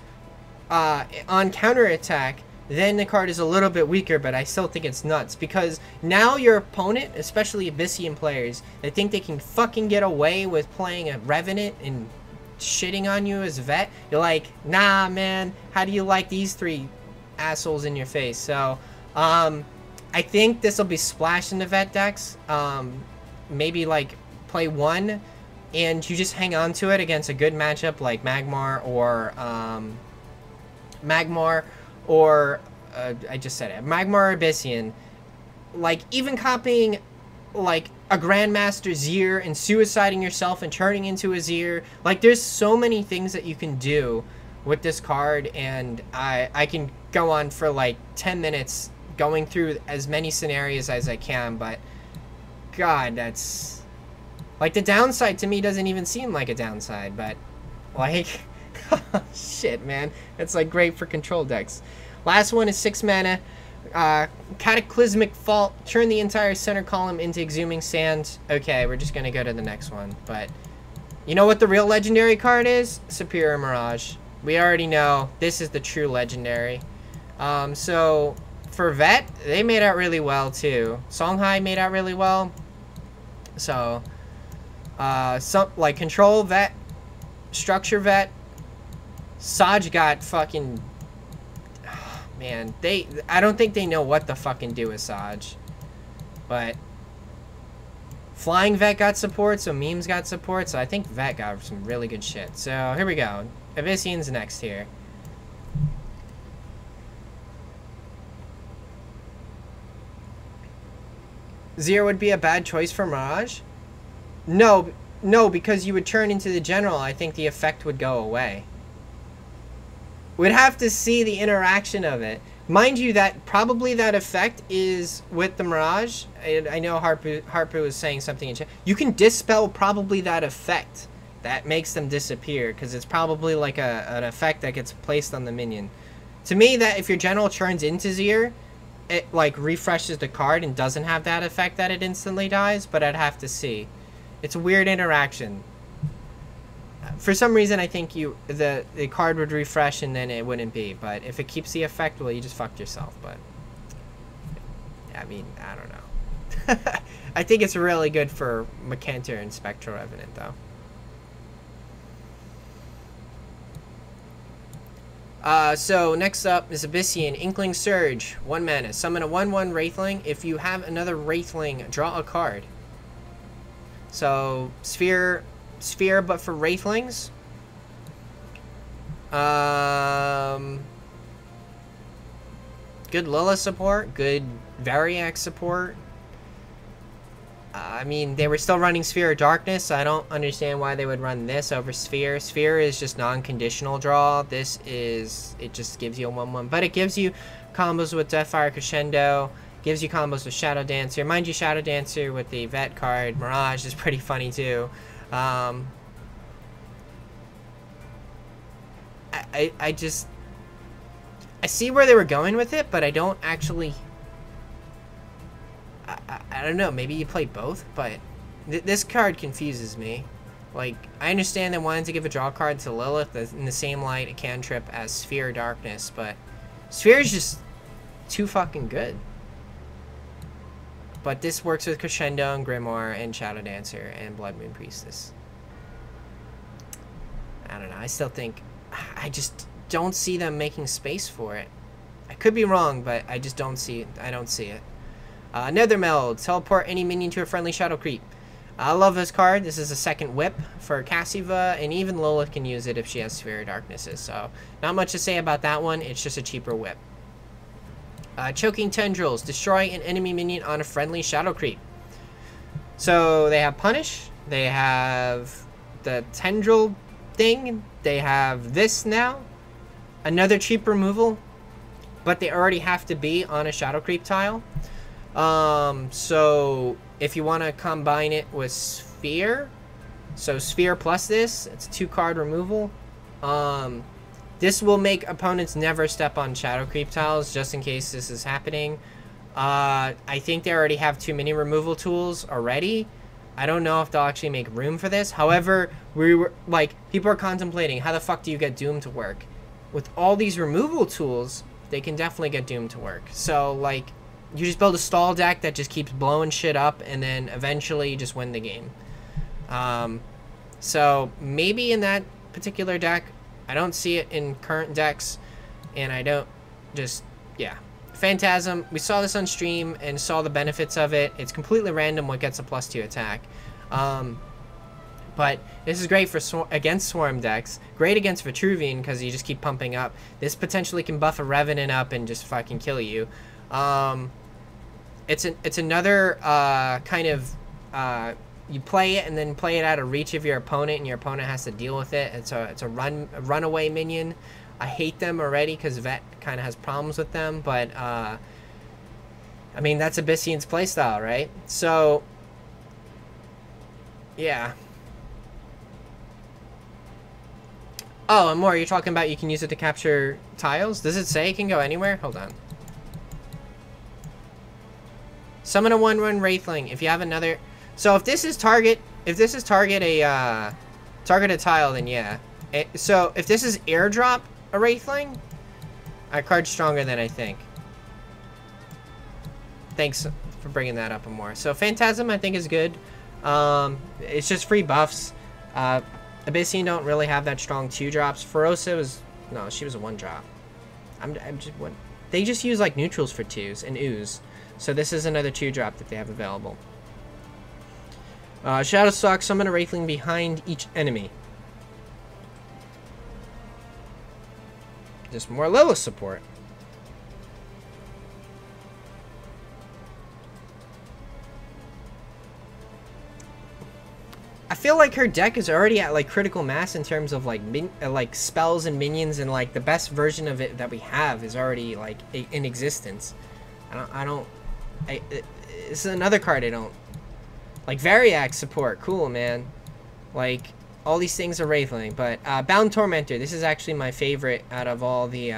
on counter attack, then the card is a little bit weaker, but I still think it's nuts, because now your opponent, especially Abyssian players, they think they can fucking get away with playing a Revenant and shitting on you as a vet. You're like, nah, man, how do you like these 3 assholes in your face? So, I think this will be splashed in the vet decks. Maybe, like, play 1, and you just hang on to it against a good matchup like Magmar or I just said it, Magmar Abyssian, like even copying like a Grandmaster Zir and suiciding yourself and turning into a Zir. Like there's so many things that you can do with this card, and I can go on for like 10 minutes going through as many scenarios as I can, but God, that's like the downside to me doesn't even seem like a downside, but like shit, man, it's like great for control decks. Last one is 6 mana. Cataclysmic Fault. Turn the entire center column into Exhuming Sand. Okay, we're just gonna go to the next one. But you know what the real legendary card is? Superior Mirage. We already know this is the true legendary. So for Vet, they made out really well too. Songhai made out really well. So some like Control Vet, Structure Vet. Saj got fucking... Man, I don't think they know what to fucking do with Saj. But Flying Vet got support, so Memes got support, so I think Vet got some really good shit. So here we go. Abyssian's next here. Zir would be a bad choice for Mirage? No, because you would turn into the general. I think the effect would go away. We'd have to see the interaction of it. Mind you, that probably that effect is with the Mirage. I know Harpu was saying something in chat. You can dispel probably that effect that makes them disappear, because it's probably like an effect that gets placed on the minion. To me, that if your general turns into Zir, it like refreshes the card and doesn't have that effect that it instantly dies, but I'd have to see. It's a weird interaction. For some reason, I think the card would refresh and then it wouldn't be. But if it keeps the effect, well, you just fucked yourself. But I mean, I don't know. I think it's really good for Macantor and Spectral Revenant, though. So next up is Abyssian Inkling Surge. 1 mana. Summon a 1/1 Wraithling. If you have another Wraithling, draw a card. So Sphere, but for Wraithlings. Good Lilith support, good Variax support. I mean, they were still running Sphere of Darkness, so I don't understand why they would run this over Sphere. Sphere is just non-conditional draw. This is, it just gives you a 1/1, but it gives you combos with Deathfire Crescendo, gives you combos with Shadow Dancer. Mind you, Shadow Dancer with the Vet card, Mirage, is pretty funny too. I see where they were going with it, but I don't actually... I don't know, maybe you play both, but this card confuses me. Like, I understand they wanted to give a draw card to Lilith in the same light, a cantrip, as Sphere of Darkness, but Sphere is just too fucking good. But this works with Crescendo and Grimoire and Shadow Dancer and Blood Moon Priestess. I don't know, I still think... I just don't see them making space for it. I could be wrong, but I just don't see it. I don't see it. Nethermeld. Teleport any minion to a friendly shadow creep. I love this card. This is a second whip for Cassiva, and even Lilith can use it if she has Sphere of Darknesses. So, not much to say about that one. It's just a cheaper whip. Choking Tendrils. Destroy an enemy minion on a friendly shadow creep. So, they have Punish. They have the Tendril thing. They have this now. Another cheap removal. But they already have to be on a shadow creep tile. So if you want to combine it with Sphere, so Sphere plus this, it's 2-card removal. This will make opponents never step on shadow creep tiles, just in case this is happening. I think they already have too many removal tools already. I don't know if they'll actually make room for this. However, people are contemplating, how the fuck do you get Doom to work? With all these removal tools, they can definitely get Doom to work. So, like, you just build a stall deck that just keeps blowing shit up, and then eventually you just win the game. So maybe in that particular deck, I don't see it in current decks, and I don't just, yeah. Phantasm, we saw this on stream and saw the benefits of it. It's completely random what gets a +2 attack. But this is great for against Swarm decks. Great against Vitruvian because you just keep pumping up. This potentially can buff a Revenant up and just fucking kill you. It's another kind of you play it and then play it out of reach of your opponent, and your opponent has to deal with it. It's a runaway minion. I hate them already because Vet kind of has problems with them, but I mean that's Abyssian's playstyle, right? So yeah. Oh, and more, you're talking about you can use it to capture tiles? Does it say it can go anywhere? Hold on. Summon a 1/1 Wraithling. If you have another... So if this is target a tile, then yeah. So if this is airdrop a Wraithling, our card's stronger than I think. Thanks for bringing that up more. So Phantasm I think is good. It's just free buffs. Abyssian don't really have that strong 2-drops. Ferosa was... No, she was a 1-drop. I'm just... What? They just use, like, neutrals for 2s and ooze. So this is another 2-drop that they have available. Shadowstalk, summon a Wraithling behind each enemy. Just more Lilith support. I feel like her deck is already at like critical mass in terms of like like spells and minions, and like the best version of it that we have is already like in existence. This is another card I don't like. Variax support, cool man. Like all these things are Wraithling, but Bound Tormentor. This is actually my favorite out of all the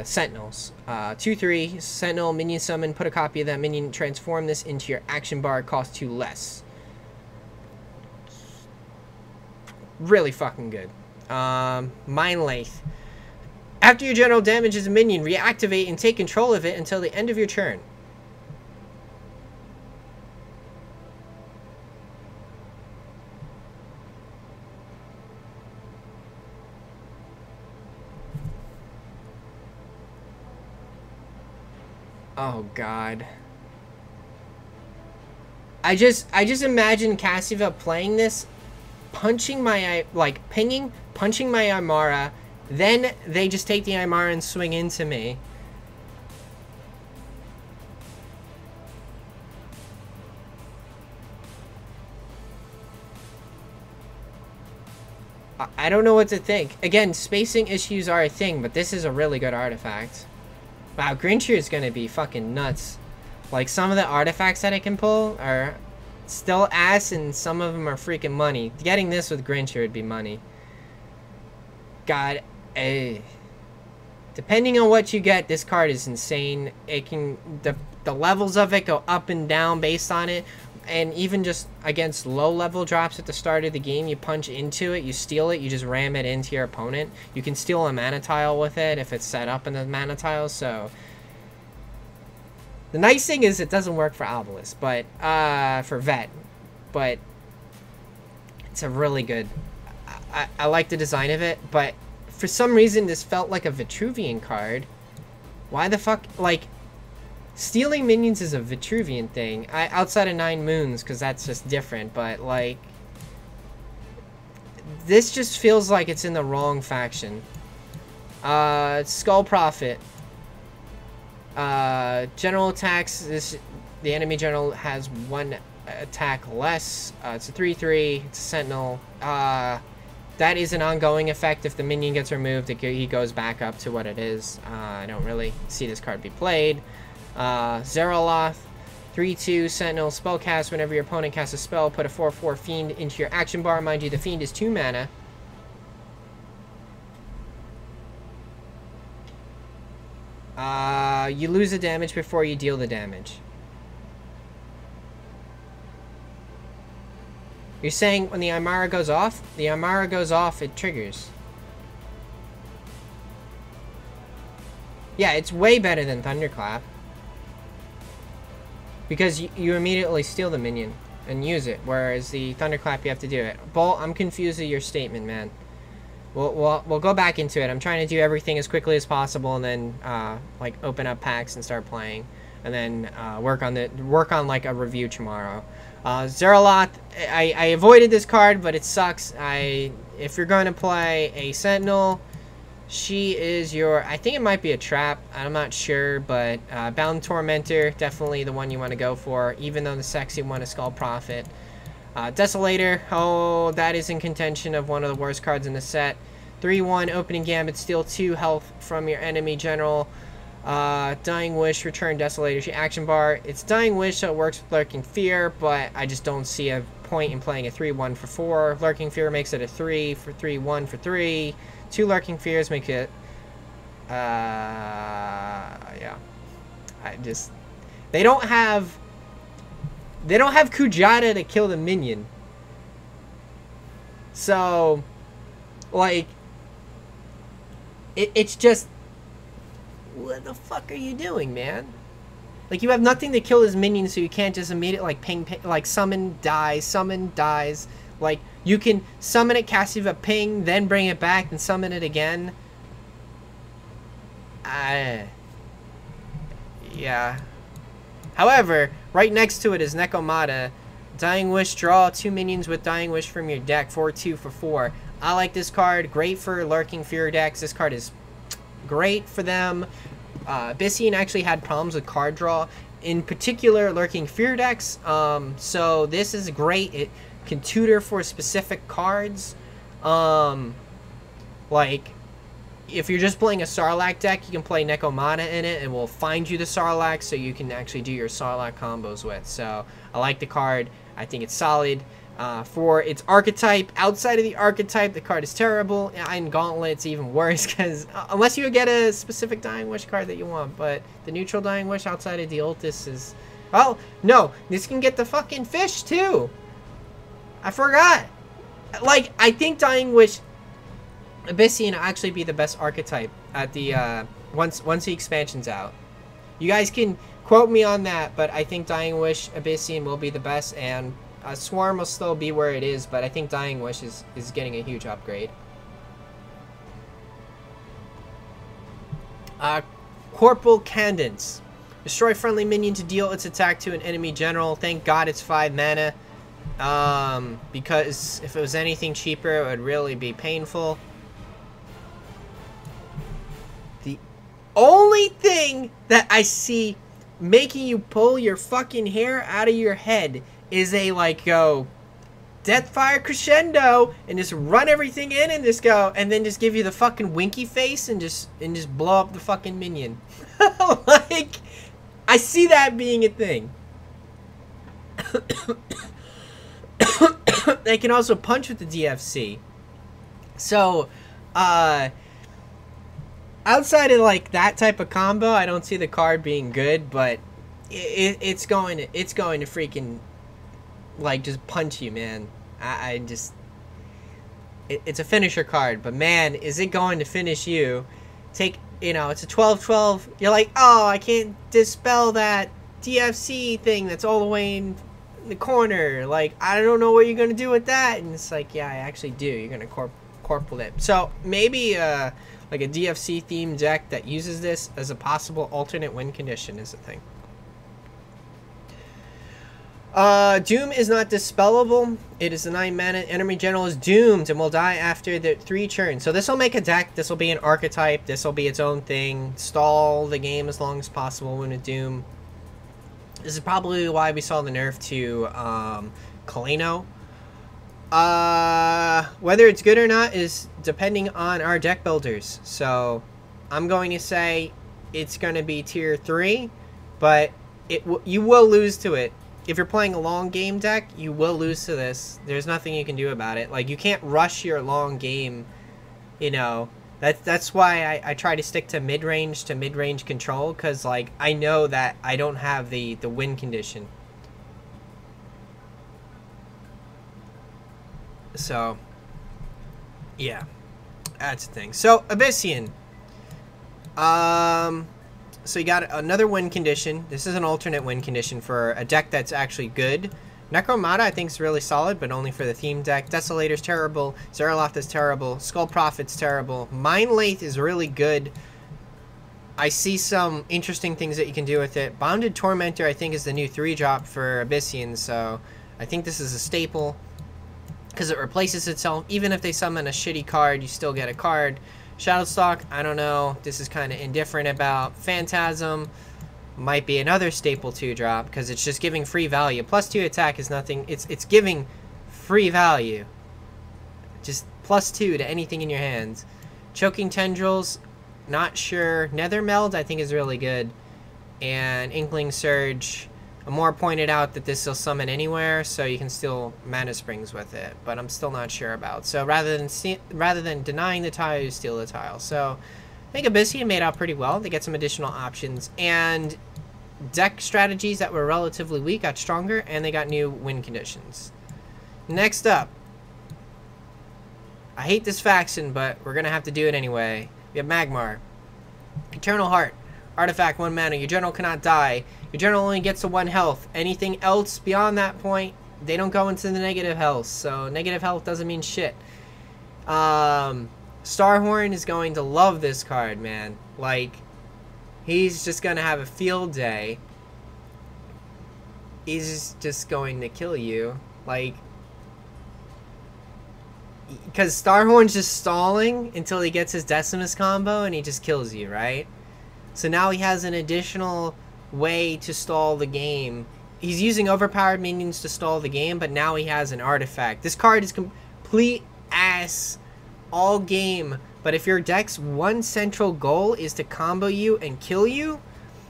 Sentinels. 2/3 Sentinel minion summon. Put a copy of that minion. Transform this into your action bar. Cost 2 less. Really fucking good. Mind Lathe. After your general damages a minion, reactivate and take control of it until the end of your turn. Oh god. I just imagine Cassiva playing this, punching my, like, punching my Aymara, then they just take the Aymara and swing into me. I don't know what to think. Again, spacing issues are a thing, but this is a really good artifact. Wow, Grincheer is gonna be fucking nuts. Like, some of the artifacts that I can pull are still ass, and some of them are freaking money. Getting this with Grincheer would be money. God, depending on what you get, this card is insane. It can... The levels of it go up and down based on it. And even just against low-level drops at the start of the game, you punch into it, you steal it, you just ram it into your opponent. You can steal a mana tile with it if it's set up in the mana tile, so... The nice thing is it doesn't work for Obelisk, but, for Vet. But, it's a really good... I like the design of it, but for some reason this felt like a Vitruvian card. Why the fuck... Like... Stealing minions is a Vitruvian thing. Outside of 9 Moons, because that's just different, but, like... This just feels like it's in the wrong faction. Skull Prophet. General attacks, the enemy general has 1 attack less. It's a 3/3, it's a Sentinel. That is an ongoing effect. If the minion gets removed, he goes back up to what it is. I don't really see this card be played. Zeraloth, 3/2 Sentinel, spellcast. Whenever your opponent casts a spell, put a 4/4 Fiend into your action bar. Mind you, the Fiend is 2 mana. You lose the damage before you deal the damage. You're saying when the Aymara goes off? The Aymara goes off, it triggers. Yeah, it's way better than Thunderclap. Because you immediately steal the minion and use it, whereas the Thunderclap you have to do it. Bolt, I'm confused with your statement, man. We'll go back into it. I'm trying to do everything as quickly as possible and then, like, open up packs and start playing. and then work on like a review tomorrow. Zeraloth, I avoided this card, but it sucks. If you're going to play a Sentinel, she is your, I think it might be a trap, I'm not sure, but Bound Tormentor, definitely the one you want to go for, even though the sexy one is Skull Prophet. Desolator, oh, that is in contention of one of the worst cards in the set. 3-1, opening gambit, steal 2 health from your enemy general. Dying Wish, return Desolator to action bar. It's Dying Wish, so it works with Lurking Fear, but I just don't see a point in playing a 3-1 for 4. Lurking Fear makes it a 3 for 3-1 for 3. 2 Lurking Fears make it, yeah. They don't have Kujata to kill the minion. So, like, it's just, what the fuck are you doing, man? Like, you have nothing to kill his minion, so you can't just immediately, like, ping, like, summon, dies. Like, you can summon it, cast it a ping, then bring it back, and summon it again. Yeah. However, right next to it is Nekomata. Dying Wish, draw 2 minions with Dying Wish from your deck, 4-2 for 4. I like this card, great for Lurking Fear decks. This card is great for them. Abyssian actually had problems with card draw, in particular Lurking Fear decks. So this is great. It can tutor for specific cards. Like, if you're just playing a Sarlacc deck, you can play Nekomata in it, and will find you the Sarlacc, so you can actually do your Sarlacc combos with. So I like the card. I think it's solid. For its archetype, outside of the archetype, the card is terrible. In Gauntlet, it's even worse, because unless you get a specific Dying Wish card that you want, but the neutral Dying Wish outside of the Ultis is... Oh, no, this can get the fucking fish, too. I forgot. Like, I think Dying Wish Abyssian will actually be the best archetype at the, once the expansion's out. You guys can quote me on that, but I think Dying Wish Abyssian will be the best, and Swarm will still be where it is, but I think Dying Wish is getting a huge upgrade. Corporal Cadence. Destroy friendly minion to deal its attack to an enemy general. Thank God it's 5 mana. Because if it was anything cheaper, it would really be painful. The only thing that I see making you pull your fucking hair out of your head is a, like, go Deathfire Crescendo and just run everything in and just go, and then just give you the fucking winky face and just blow up the fucking minion. Like, I see that being a thing. They can also punch with the DFC. So, outside of, like, that type of combo, I don't see the card being good, but it's going to freaking, like, just punch you, man. It's a finisher card, but man, is it going to finish you. Take, you know, it's a 12-12. You're like, oh, I can't dispel that DFC thing that's all the way in the corner. Like, I don't know what you're going to do with that. And it's like, yeah, I actually do. You're going to corporal it. So, maybe, like a DFC themed deck that uses this as a possible alternate win condition is a thing. Doom is not dispellable. It is a 9 mana. Enemy general is doomed and will die after the 3 turns. So this will make a deck. This will be an archetype. This will be its own thing. Stall the game as long as possible when a Doom. This is probably why we saw the nerf to Kaleno. Whether it's good or not is depending on our deck builders. So I'm going to say it's going to be tier 3, but you will lose to it. If you're playing a long game deck, you will lose to this. There's nothing you can do about it. Like, you can't rush your long game, you know. That's why I try to stick to mid-range control, because, like, I know that I don't have the win condition. So, yeah. That's the thing. So, Abyssian. So you got another win condition. This is an alternate win condition for a deck that's actually good. Necromata I think is really solid, but only for the theme deck. Desolator's terrible. Zeraloth is terrible. Skull Prophet's terrible. Mind Lathe is really good. I see some interesting things that you can do with it. Bounded Tormentor, I think, is the new 3-drop for Abyssian, so I think this is a staple because it replaces itself. Even if they summon a shitty card, you still get a card. Shadowstalk, I don't know. This is kind of indifferent about. Phantasm might be another staple 2-drop because it's just giving free value. +2 attack is nothing. It's giving free value. Just +2 to anything in your hands. Choking Tendrils, not sure. Nether Meld, I think, is really good. And Inkling Surge. Amor pointed out that this will summon anywhere, so you can steal Mana Springs with it, but I'm still not sure about. So rather than denying the tile, you steal the tile. So I think Abyssian made out pretty well. They get some additional options, and deck strategies that were relatively weak got stronger, and they got new win conditions. Next up, I hate this faction, but we're gonna have to do it anyway. We have Magmar. Eternal Heart. Artifact, 1 mana. Your general cannot die. Your general only gets to 1 health. Anything else beyond that point, they don't go into the negative health. So negative health doesn't mean shit. Starhorn is going to love this card, man. Like, he's just going to have a field day. He's just going to kill you. Like, because Starhorn's just stalling until he gets his Decimus combo and he just kills you, right? So now he has an additional way to stall the game. He's using overpowered minions to stall the game, but now he has an artifact. This card is complete ass all game, but if your deck's one central goal is to combo you and kill you,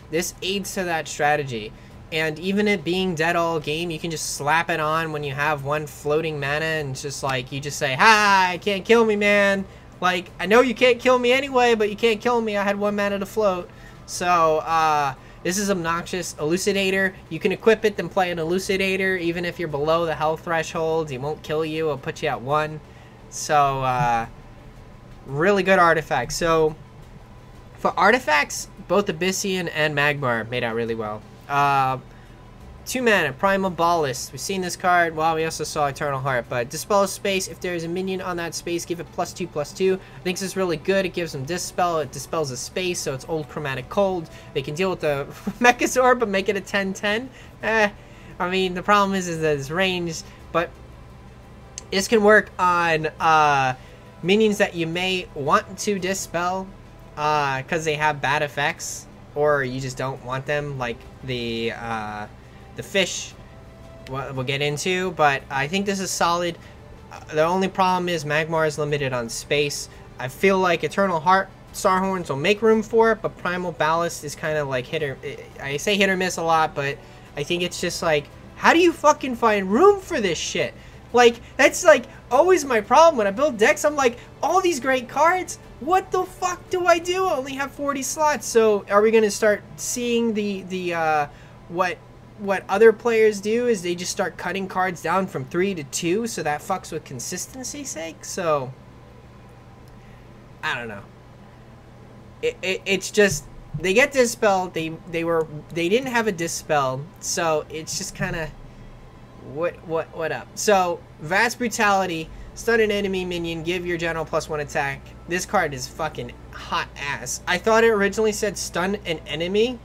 this aids to that strategy. And even it being dead all game, you can just slap it on when you have 1 floating mana, and it's just like, you just say, "Hi, you can't kill me, man. Like, I know you can't kill me anyway, but you can't kill me. I had 1 mana to float." So, this is obnoxious. Elucidator, you can equip it, then play an Elucidator. Even if you're below the health threshold, he won't kill you. It'll put you at 1. So, really good artifact. So, for artifacts, both Abyssian and Magmar made out really well. 2 mana, Primal Ballast. We've seen this card. Well, we also saw Eternal Heart, but Dispel Space. If there's a minion on that space, give it +2/+2. I think this is really good. It gives them Dispel. It dispels a space, so it's old Chromatic Cold. They can deal with the Mechazor, but make it a 10/10. I mean, the problem is that it's ranged, but this can work on minions that you may want to dispel because they have bad effects, or you just don't want them, like the fish we'll get into. But I think this is solid. The only problem is Magmar is limited on space. I feel like Eternal Heart Starhorns will make room for it, but Primal Ballast is kind of like I say hit or miss a lot, but I think it's just like, how do you fucking find room for this shit? Like, that's like always my problem when I build decks. I'm like, all these great cards, what the fuck do I do? I only have 40 slots. So are we gonna start seeing what other players do is they just start cutting cards down from 3 to 2, so that fucks with consistency's sake? So I don't know. It's just, they get dispelled. They didn't have a dispel, so it's just kind of what up. So Vast Brutality, stun an enemy minion, give your general +1 attack. This card is fucking hot ass. I thought it originally said stun an enemy,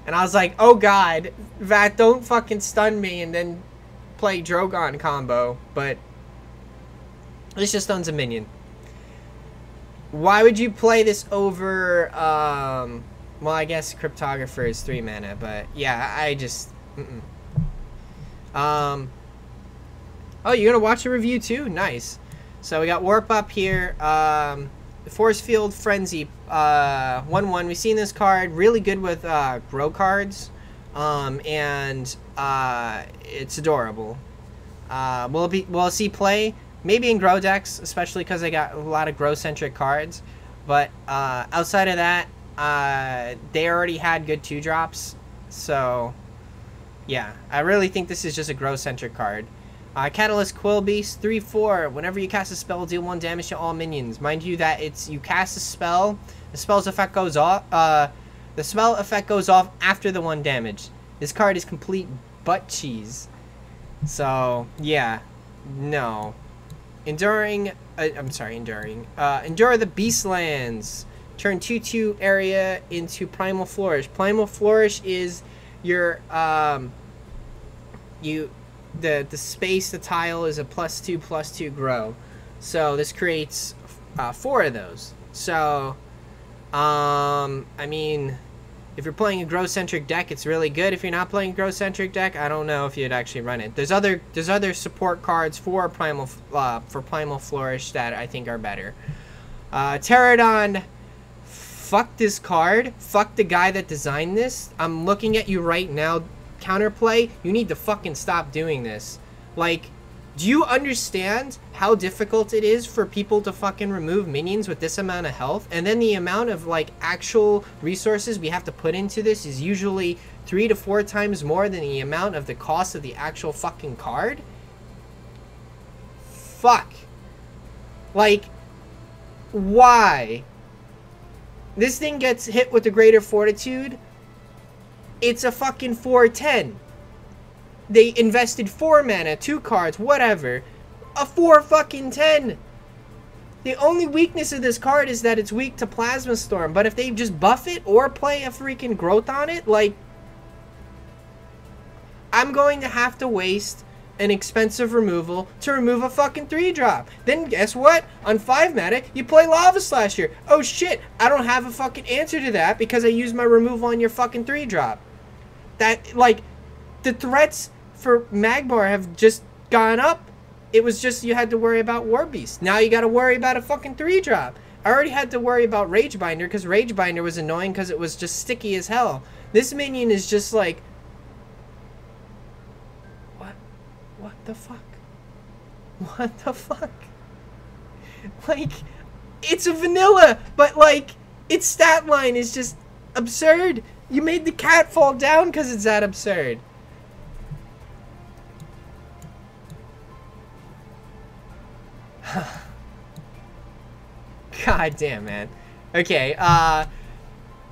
and I was like, oh god, Vat, don't fucking stun me and then play Drogon combo. But this just stuns a minion. Why would you play this over, well, I guess Cryptographer is 3 mana, but yeah, I just, oh, you're gonna watch a review too? Nice. So we got Warp up here. Force Field Frenzy, 1/1. We've seen this card really good with grow cards, and it's adorable. We'll see play maybe in grow decks, especially because they got a lot of grow centric cards. But outside of that, they already had good 2-drops. So yeah, I really think this is just a grow centric card. Catalyst Quill Beast, 3/4. Whenever you cast a spell, deal 1 damage to all minions. Mind you that you cast a spell, the spell's effect goes off. The spell effect goes off after the 1 damage. This card is complete butt cheese. So yeah, no. Endure the Beastlands. turn 2/2 area into Primal Flourish. Primal Flourish is your the space, the tile is a +2/+2 grow. So this creates 4 of those. So I mean, if you're playing a grow-centric deck, it's really good. If you're not playing a grow-centric deck, I don't know if you'd actually run it. There's other support cards for Primal Flourish that I think are better. Pterodon, fuck this card. Fuck the guy that designed this. I'm looking at you right now. Counterplay, you need to fucking stop doing this. Like, do you understand how difficult it is for people to fucking remove minions with this amount of health? And then the amount of, like, actual resources we have to put into this is usually 3 to 4 times more than the amount of the cost of the actual fucking card? Fuck. Like, why? This thing gets hit with the Greater Fortitude. It's a fucking 4/10. They invested 4 mana, 2 cards, whatever. A 4-fucking-10. The only weakness of this card is that it's weak to Plasma Storm. But if they just buff it or play a freaking growth on it, like, I'm going to have to waste an expensive removal to remove a fucking 3-drop. Then guess what? On 5 mana, you play Lava Slasher. Oh shit, I don't have a fucking answer to that because I used my removal on your fucking 3-drop. That, like, the threats for Magmar have just gone up. It was just you had to worry about War Beast. Now you got to worry about a fucking 3-drop. I already had to worry about Ragebinder because Ragebinder was annoying because it was just sticky as hell. This minion is just like... What the fuck? What the fuck? Like, it's a vanilla, but like, its stat line is just absurd. You made the cat fall down because it's that absurd. God damn, man. Okay,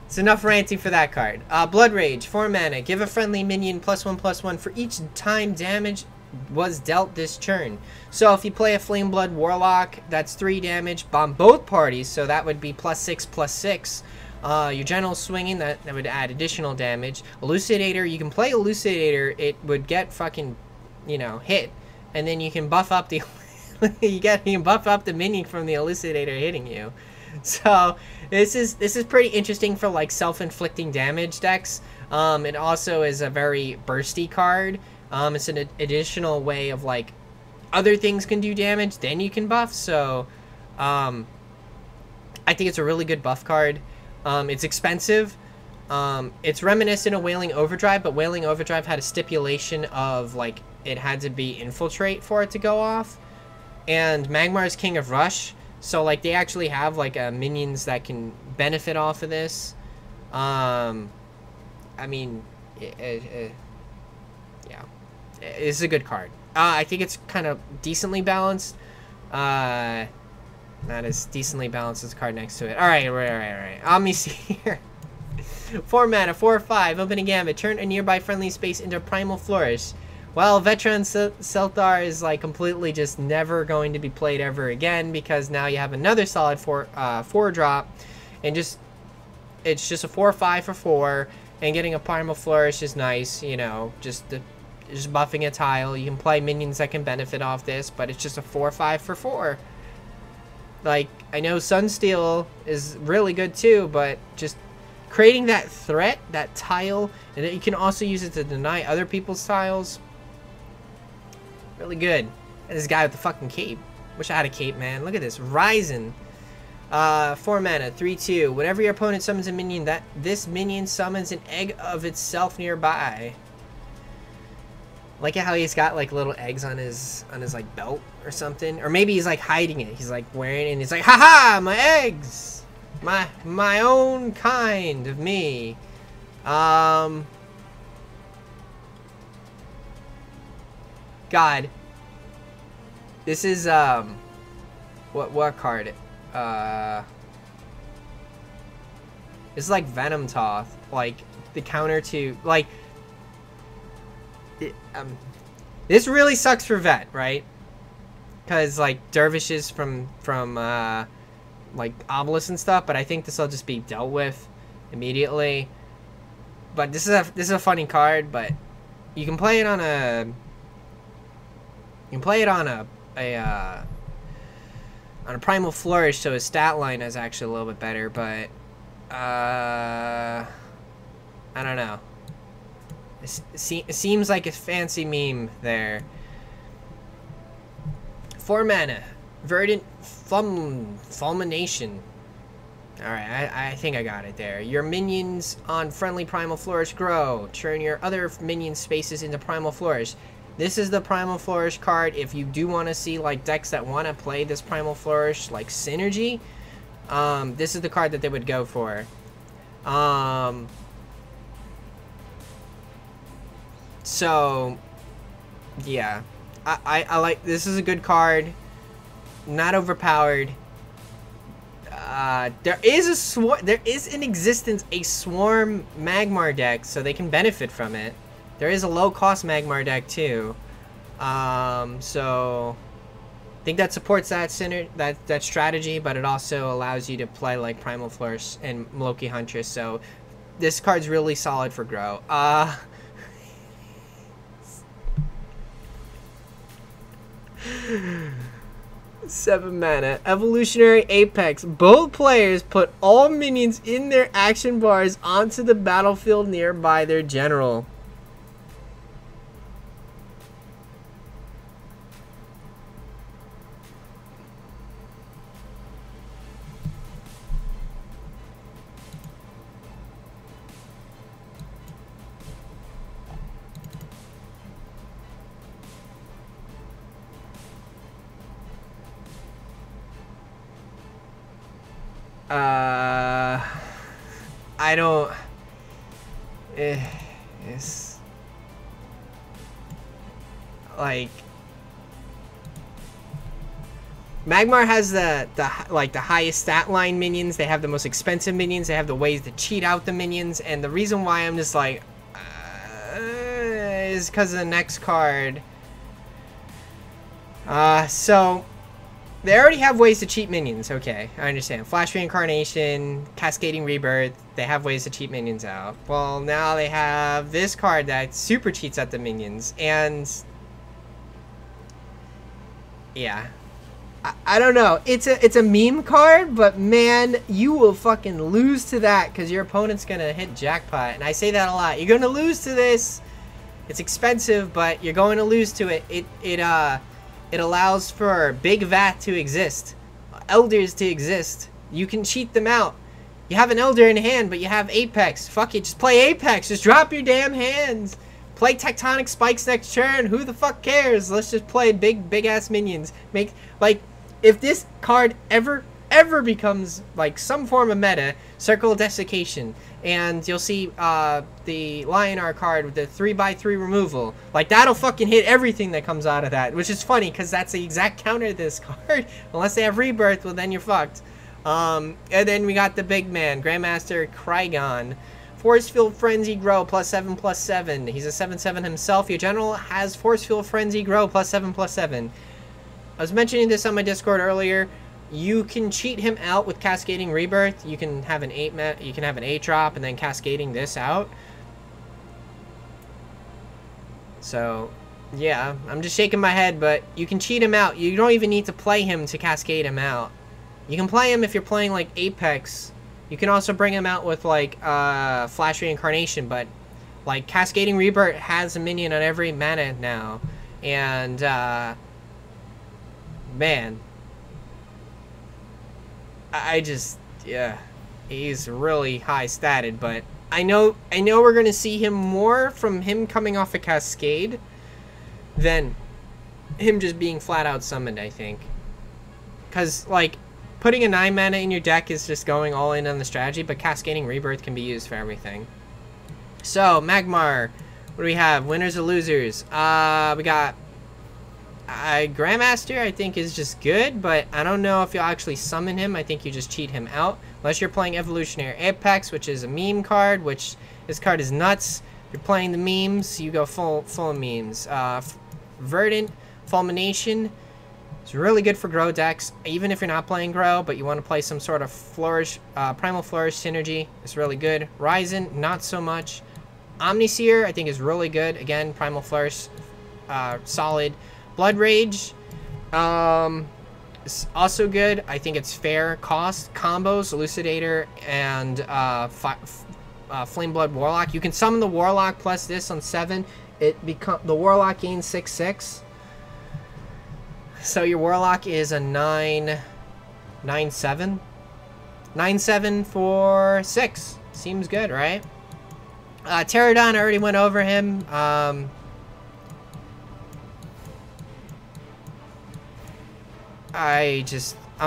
it's enough ranting for that card. Blood Rage, 4 mana. Give a friendly minion +1/+1 for each time damage was dealt this turn. So if you play a Flame Blood Warlock, that's 3 damage. Bomb both parties, so that would be +6/+6. Your General Swinging, that would add additional damage. Elucidator, you can play Elucidator. It would get fucking, you know, hit. And then you can buff up the... you can buff up the minion from the Elucidator hitting you. So this is pretty interesting for like self-inflicting damage decks. It also is a very bursty card. It's an additional way of like other things can do damage, then you can buff. So I think it's a really good buff card. It's expensive. It's reminiscent of Wailing Overdrive, but Wailing Overdrive had a stipulation of like it had to be Infiltrate for it to go off. And Magmar is King of Rush, so like they actually have like minions that can benefit off of this. I mean, yeah, it's a good card. I think it's kind of decently balanced. Not as decently balanced as the card next to it. All right. Let me see here. 4 mana, 4/5, opening gambit. Turn a nearby friendly space into Primal Flourish. Well, Veteran Selthar is like completely just never going to be played ever again because now you have another solid 4-drop, and it's just a 4/5 for 4, and getting a Primal Flourish is nice, you know, just buffing a tile. You can play minions that can benefit off this, but it's just a 4/5 for 4. Like, I know Sunsteel is really good too, but just creating that threat, that tile, and then you can also use it to deny other people's tiles. Really good. And this guy with the fucking cape. Wish I had a cape, man. Look at this. Ryzen. 4 mana, 3/2. Whenever your opponent summons a minion, this minion summons an egg of itself nearby. Like how he's got like little eggs on his like belt or something. Or maybe he's like hiding it. He's like wearing it and he's like, haha, my eggs! My own kind of me. God. This is what card? It's like Venom Toth, like the counter to like this really sucks for Vet, right? Because like dervishes from like Obelisk and stuff, but I think this will just be dealt with immediately. But this is a funny card, but you can play it on a Primal Flourish, so his stat line is actually a little bit better, but I don't know. It seems like a fancy meme there. 4 mana, Verdant Fulmination. Alright, I think I got it there. Your minions on friendly Primal Flourish grow. Turn your other minion spaces into Primal Flourish. This is the Primal Flourish card. If you do want to see like decks that want to play this Primal Flourish like synergy, this is the card that they would go for. So yeah, I like, this is a good card, not overpowered. There is in existence a Swarm Magmar deck, so they can benefit from it. There is a low cost Magmar deck too, so I think that supports that strategy, but it also allows you to play like Primal Flourish and Loki Huntress. So this card's really solid for grow. 7 mana. Evolutionary Apex. Both players put all minions in their action bars onto the battlefield nearby their general. I don't. It's like Magmar has the highest stat line minions. They have the most expensive minions. They have the ways to cheat out the minions. And the reason why I'm just like is because of the next card. So they already have ways to cheat minions. Okay, I understand. Flash Reincarnation, Cascading Rebirth. They have ways to cheat minions out. Well, now they have this card that super cheats at the minions. And yeah, I don't know. It's a meme card, but man, you will fucking lose to that because your opponent's gonna hit jackpot. And I say that a lot. You're gonna lose to this. It's expensive, but you're going to lose to it. It allows for Big Vat to exist, Elders to exist. You can cheat them out. You have an Elder in hand, but you have Apex. Fuck it, just play Apex. Just drop your damn hands. Play Tectonic Spikes next turn. Who the fuck cares? Let's just play big ass minions. Make, like, if this card ever becomes like some form of meta, Circle of Desiccation, and you'll see the Lionar card with the 3x3 removal. Like, that'll fucking hit everything that comes out of that, which is funny because that's the exact counter to this card. Unless they have Rebirth, well then you're fucked. And then we got the big man, Grandmaster Krygon. Force Field Frenzy Grow +7/+7. He's a 7/7 himself. Your general has Force Field Frenzy Grow +7/+7. I was mentioning this on my Discord earlier. You can cheat him out with Cascading Rebirth. You can have an 8 drop and then cascading this out. So, yeah, I'm just shaking my head, but you can cheat him out. You don't even need to play him to cascade him out. You can play him if you're playing like Apex. You can also bring him out with like Flash Reincarnation, but like Cascading Rebirth has a minion on every mana now. And man, I just, yeah, he's really high statted, but I know we're gonna see him more from him coming off a Cascade than him just being flat out summoned, I think. Cause like putting a 9 mana in your deck is just going all in on the strategy, but Cascading Rebirth can be used for everything. So Magmar, what do we have? Winners or losers? We got Grandmaster, I think, is just good, but I don't know if you'll actually summon him. I think you just cheat him out. Unless you're playing Evolutionary Apex, which is a meme card, which this card is nuts. If you're playing the memes, you go full memes. Verdant Fulmination. It's really good for grow decks, even if you're not playing grow, but you want to play some sort of flourish, primal flourish synergy. It's really good. Ryzen, not so much. Omniseer, I think, is really good. Again, primal flourish, solid. Blood Rage, it's also good. I think it's fair cost. Combos, Elucidator, and Flame Blood Warlock. You can summon the Warlock plus this on 7. The Warlock gains 6/6. So your Warlock is a 9/7. 9/7 for 6. Seems good, right? Pterodon, I already went over him. I'm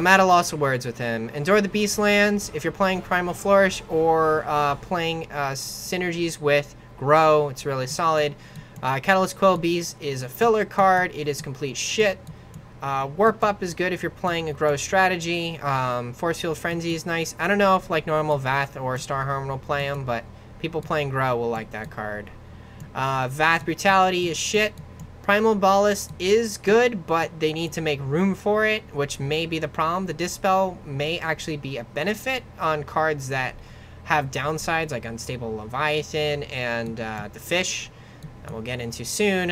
at a loss of words with him. Endure the Beastlands. If you're playing Primal Flourish or playing synergies with Grow, it's really solid. Catalyst Quill Beast is a filler card. It is complete shit. Warp Up is good if you're playing a Grow strategy. Force Field Frenzy is nice. I don't know if like normal Vath or Star Harmon will play them, but people playing Grow will like that card. Vath Brutality is shit. Primal Ballast is good, but they need to make room for it, which may be the problem. The Dispel may actually be a benefit on cards that have downsides, like Unstable Leviathan and the Fish, that we'll get into soon.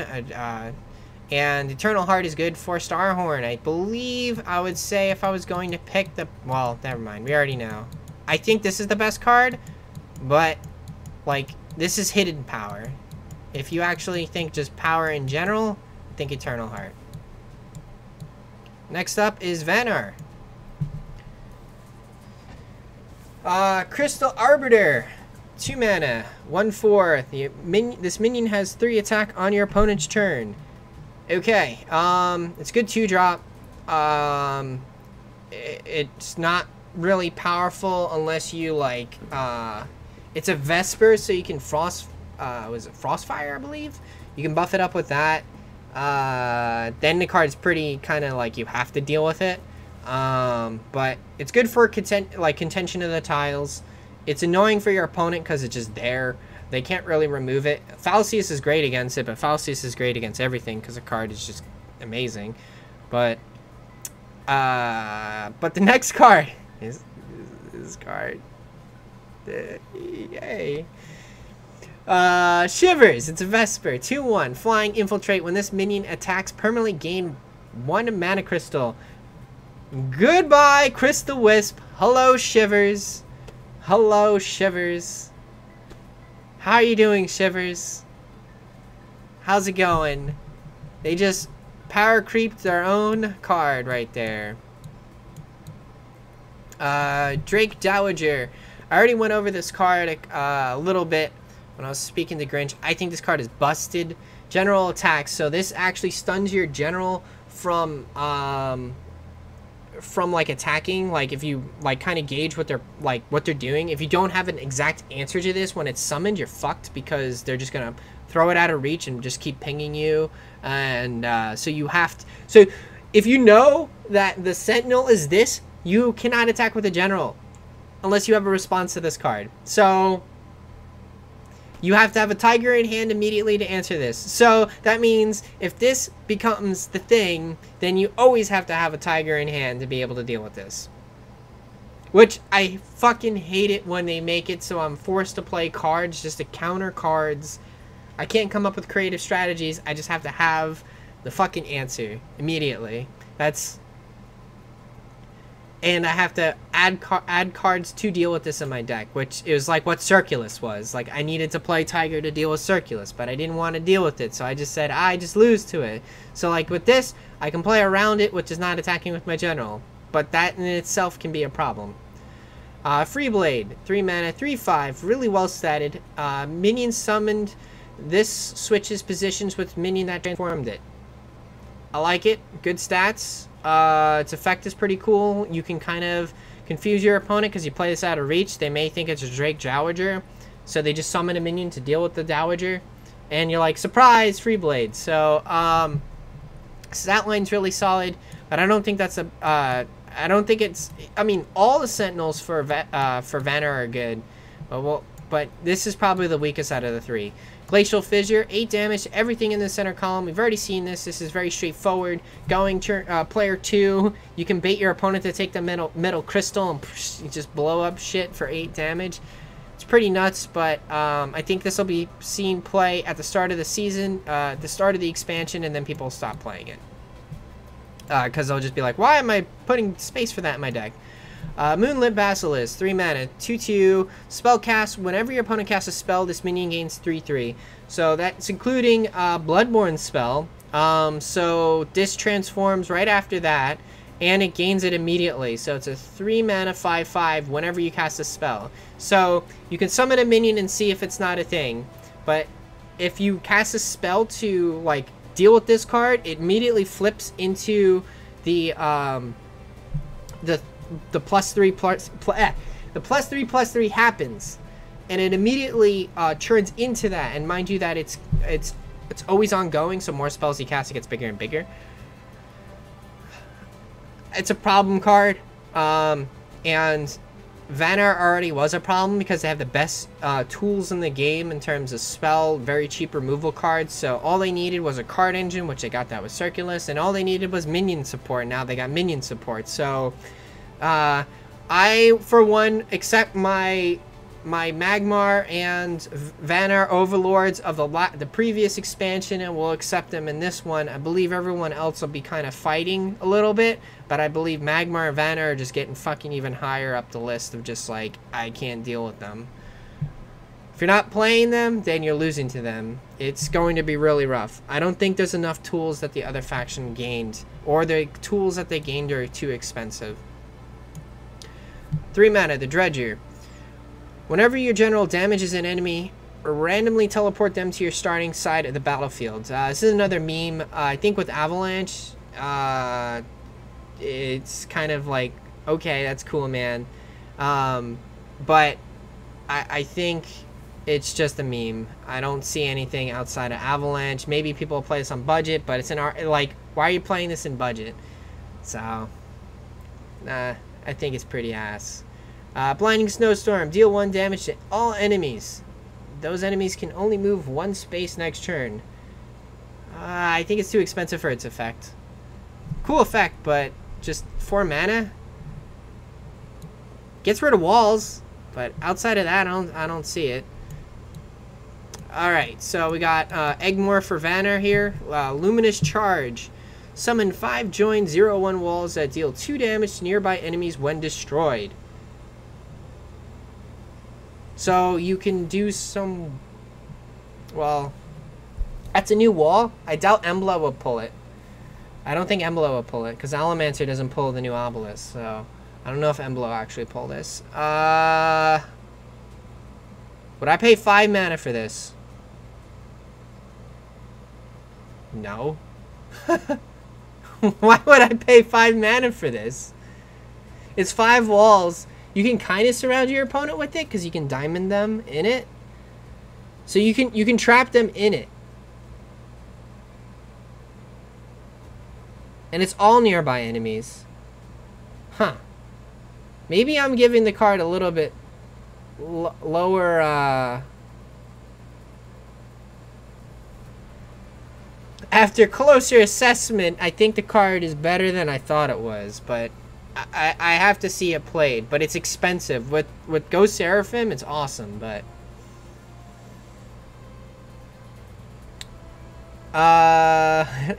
And Eternal Heart is good for Starhorn. I believe I would say if I was going to pick the... Well, never mind. We already know. I think this is the best card, but, like, this is hidden power. If you actually think just power in general, think Eternal Heart. Next up is Vanar. Crystal Arbiter. 2 mana. 1/4. This minion has 3 attack on your opponent's turn. Okay. It's good 2-drop. It's not really powerful unless you, like, it's a Vesper, so you can was it Frostfire, I believe? You can buff it up with that. Then the card's pretty kind of like you have to deal with it. But it's good for contention of the tiles. It's annoying for your opponent because it's just there. They can't really remove it. Falcius is great against it, but Falcius is great against everything because the card is just amazing. But the next card is this card. Yay. Shivers. It's a Vesper. 2/1. Flying Infiltrate. When this minion attacks, permanently gain 1 mana crystal. Goodbye, Crystal Wisp. Hello, Shivers. Hello, Shivers. How are you doing, Shivers? How's it going? They just power creeped their own card right there. Drake Dowager. I already went over this card a little bit when I was speaking to Grinch. I think this card is busted. General attack. So this actually stuns your general from like attacking. Like if you like kind of gauge what they're doing. If you don't have an exact answer to this when it's summoned, you're fucked because they're just gonna throw it out of reach and just keep pinging you. And so you have to. So if you know that the Sentinel is this, you cannot attack with a general unless you have a response to this card. So you have to have a Tiger in hand immediately to answer this. So that means if this becomes the thing, then you always have to have a Tiger in hand to be able to deal with this. Which I fucking hate it when they make it so I'm forced to play cards just to counter cards. I can't come up with creative strategies. I just have to have the fucking answer immediately. And I have to add cards to deal with this in my deck, which is like what Circulus was. Like, I needed to play Tiger to deal with Circulus, but I didn't want to deal with it, so I just said, I just lose to it. So, like, with this, I can play around it, which is not attacking with my general. But that in itself can be a problem. Freeblade, 3 mana, 3/5, really well statted. Minion summoned. This switches positions with minion that transformed it. I like it. Good stats. Its effect is pretty cool. You can kind of confuse your opponent because you play this out of reach. They may think it's a Drake Dowager, so they just summon a minion to deal with the Dowager, and you're like, surprise, Freeblade. So stat line's really solid, but I don't think that's a I don't think it's, I mean, all the Sentinels for Vanar are good, but this is probably the weakest out of the 3. Glacial Fissure, 8 damage to everything in the center column. We've already seen this. This is very straightforward. Going to player 2, you can bait your opponent to take the metal crystal and just blow up shit for 8 damage. It's pretty nuts, but I think this will be seen play at the start of the season, the start of the expansion, and then people will stop playing it. Because they'll just be like, why am I putting space for that in my deck? Moonlit Basilisk, 3 mana, 2/2, spell cast. Whenever your opponent casts a spell, this minion gains 3/3. So that's including Bloodborne spell. So this transforms right after that, and it gains it immediately. So it's a 3 mana 5/5 whenever you cast a spell. So you can summon a minion and see if it's not a thing. But if you cast a spell to like deal with this card, it immediately flips into the +3/+3 happens, and it immediately turns into that. And mind you that it's always ongoing, so more spells you cast, it gets bigger and bigger. It's a problem card, and Vannar already was a problem because they have the best tools in the game in terms of spell, very cheap removal cards. So all they needed was a card engine, which they got that with Circulus, and all they needed was minion support. Now they got minion support. So I, for one, accept my Magmar and Vannar overlords of the previous expansion, and will accept them in this one. I believe everyone else will be kind of fighting a little bit, but I believe Magmar and Vannar are just getting fucking even higher up the list of just like, I can't deal with them. If you're not playing them, then you're losing to them. It's going to be really rough. I don't think there's enough tools that the other faction gained, or the tools that they gained are too expensive. 3 mana, the Dredger. Whenever your general damages an enemy, randomly teleport them to your starting side of the battlefield. This is another meme. I think with Avalanche, it's kind of like, okay, that's cool, man. But I think it's just a meme. I don't see anything outside of Avalanche. Maybe people play this on budget, but it's in our, like, why are you playing this in budget? So, I think it's pretty ass. Blinding Snowstorm. Deal 1 damage to all enemies. Those enemies can only move 1 space next turn. I think it's too expensive for its effect. Cool effect, but just 4 mana? Gets rid of walls, but outside of that, I don't see it. Alright, so we got Eggmore for Vannar here. Luminous Charge. Summon 5 joined 0/1 walls that deal 2 damage to nearby enemies when destroyed. So you can do some... Well, that's a new wall. I doubt Embla will pull it. I don't think Embla will pull it, because Allomancer doesn't pull the new Obelisk, so... I don't know if Embla will actually pull this. Would I pay 5 mana for this? No. Why would I pay 5 mana for this? It's 5 walls. You can kind of surround your opponent with it because you can diamond them in it. So you can trap them in it. And it's all nearby enemies. Huh. Maybe I'm giving the card a little bit lower after closer assessment, I think the card is better than I thought it was, but I have to see it played. But it's expensive. With Ghost Seraphim, it's awesome, but...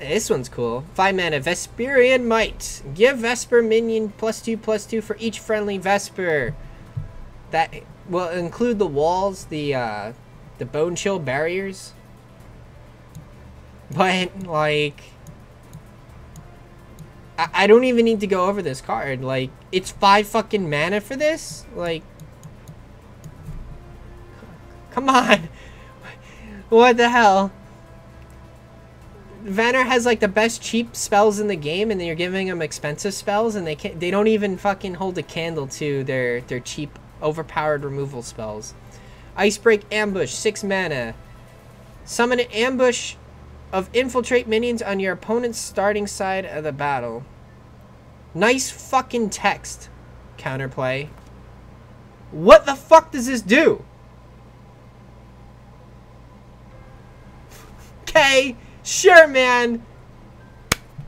this one's cool. 5 mana, Vesperian Might. Give Vesper minion +2/+2 for each friendly Vesper. That will include the walls, the bone chill barriers. But, like... I don't even need to go over this card. Like, it's 5 fucking mana for this? Like... Come on! What the hell? Vannar has like the best cheap spells in the game, and then you're giving them expensive spells, and they don't even fucking hold a candle to their cheap, overpowered removal spells. Icebreak Ambush, 6 mana. Summon an ambush of infiltrate minions on your opponent's starting side of the battle. Nice fucking text. Counterplay. What the fuck does this do? Okay, sure, man.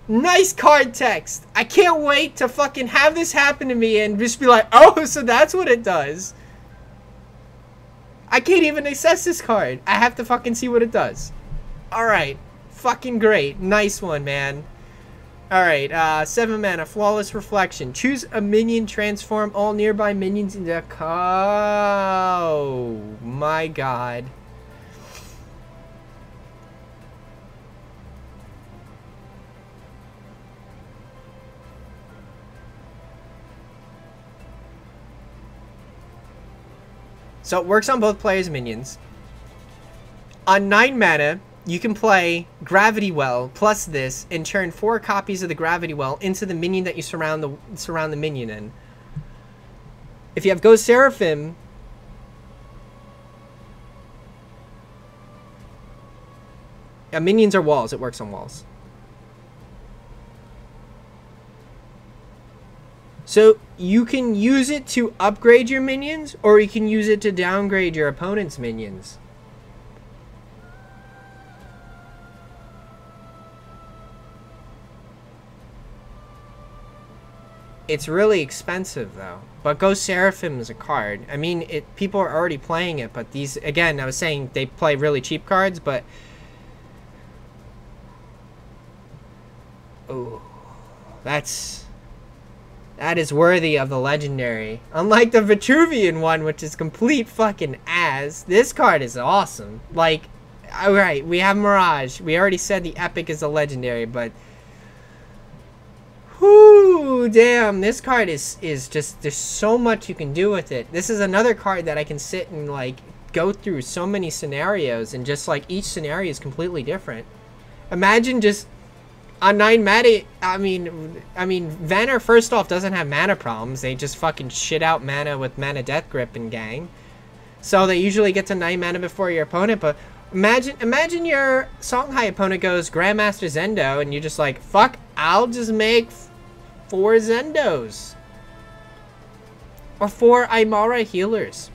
Nice card text. I can't wait to fucking have this happen to me and just be like, oh, so that's what it does. I can't even access this card. I have to fucking see what it does. Alright. Fucking great. Nice one, man. Alright, 7 mana. Flawless Reflection. Choose a minion, transform all nearby minions into... Oh, my god. So it works on both players' minions. On 9 mana, you can play Gravity Well plus this and turn 4 copies of the Gravity Well into the minion that you surround the minion in. If you have Ghost Seraphim, yeah, minions are walls. It works on walls. So you can use it to upgrade your minions, or you can use it to downgrade your opponent's minions. It's really expensive though. But Ghost Seraphim is a card. I mean, people are already playing it, but these, again, I was saying they play really cheap cards, but... Oh, that is worthy of the legendary. Unlike the Vitruvian one, which is complete fucking ass, this card is awesome. Like, alright, we have Mirage. We already said the epic is a legendary, but... Whoo, damn, this card is just, there's so much you can do with it. This is another card that I can sit and, like, go through so many scenarios, and just, like, each scenario is completely different. Imagine just... On 9 mana, I mean, Vanner, first off, doesn't have mana problems. They just fucking shit out mana with Mana Death Grip and gang. So they usually get to 9 mana before your opponent, but imagine your Songhai opponent goes Grandmaster Zendo, and you're just like, fuck, I'll just make 4 Zendos. Or 4 Aymara healers.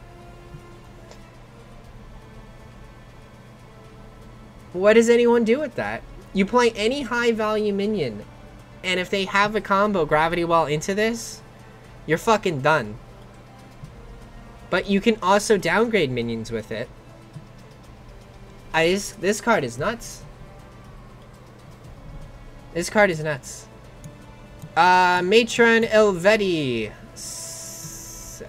What does anyone do with that? You play any high value minion, and if they have a combo Gravity Well into this, you're fucking done. But you can also downgrade minions with it. This card is nuts. This card is nuts. Matron Elvedi.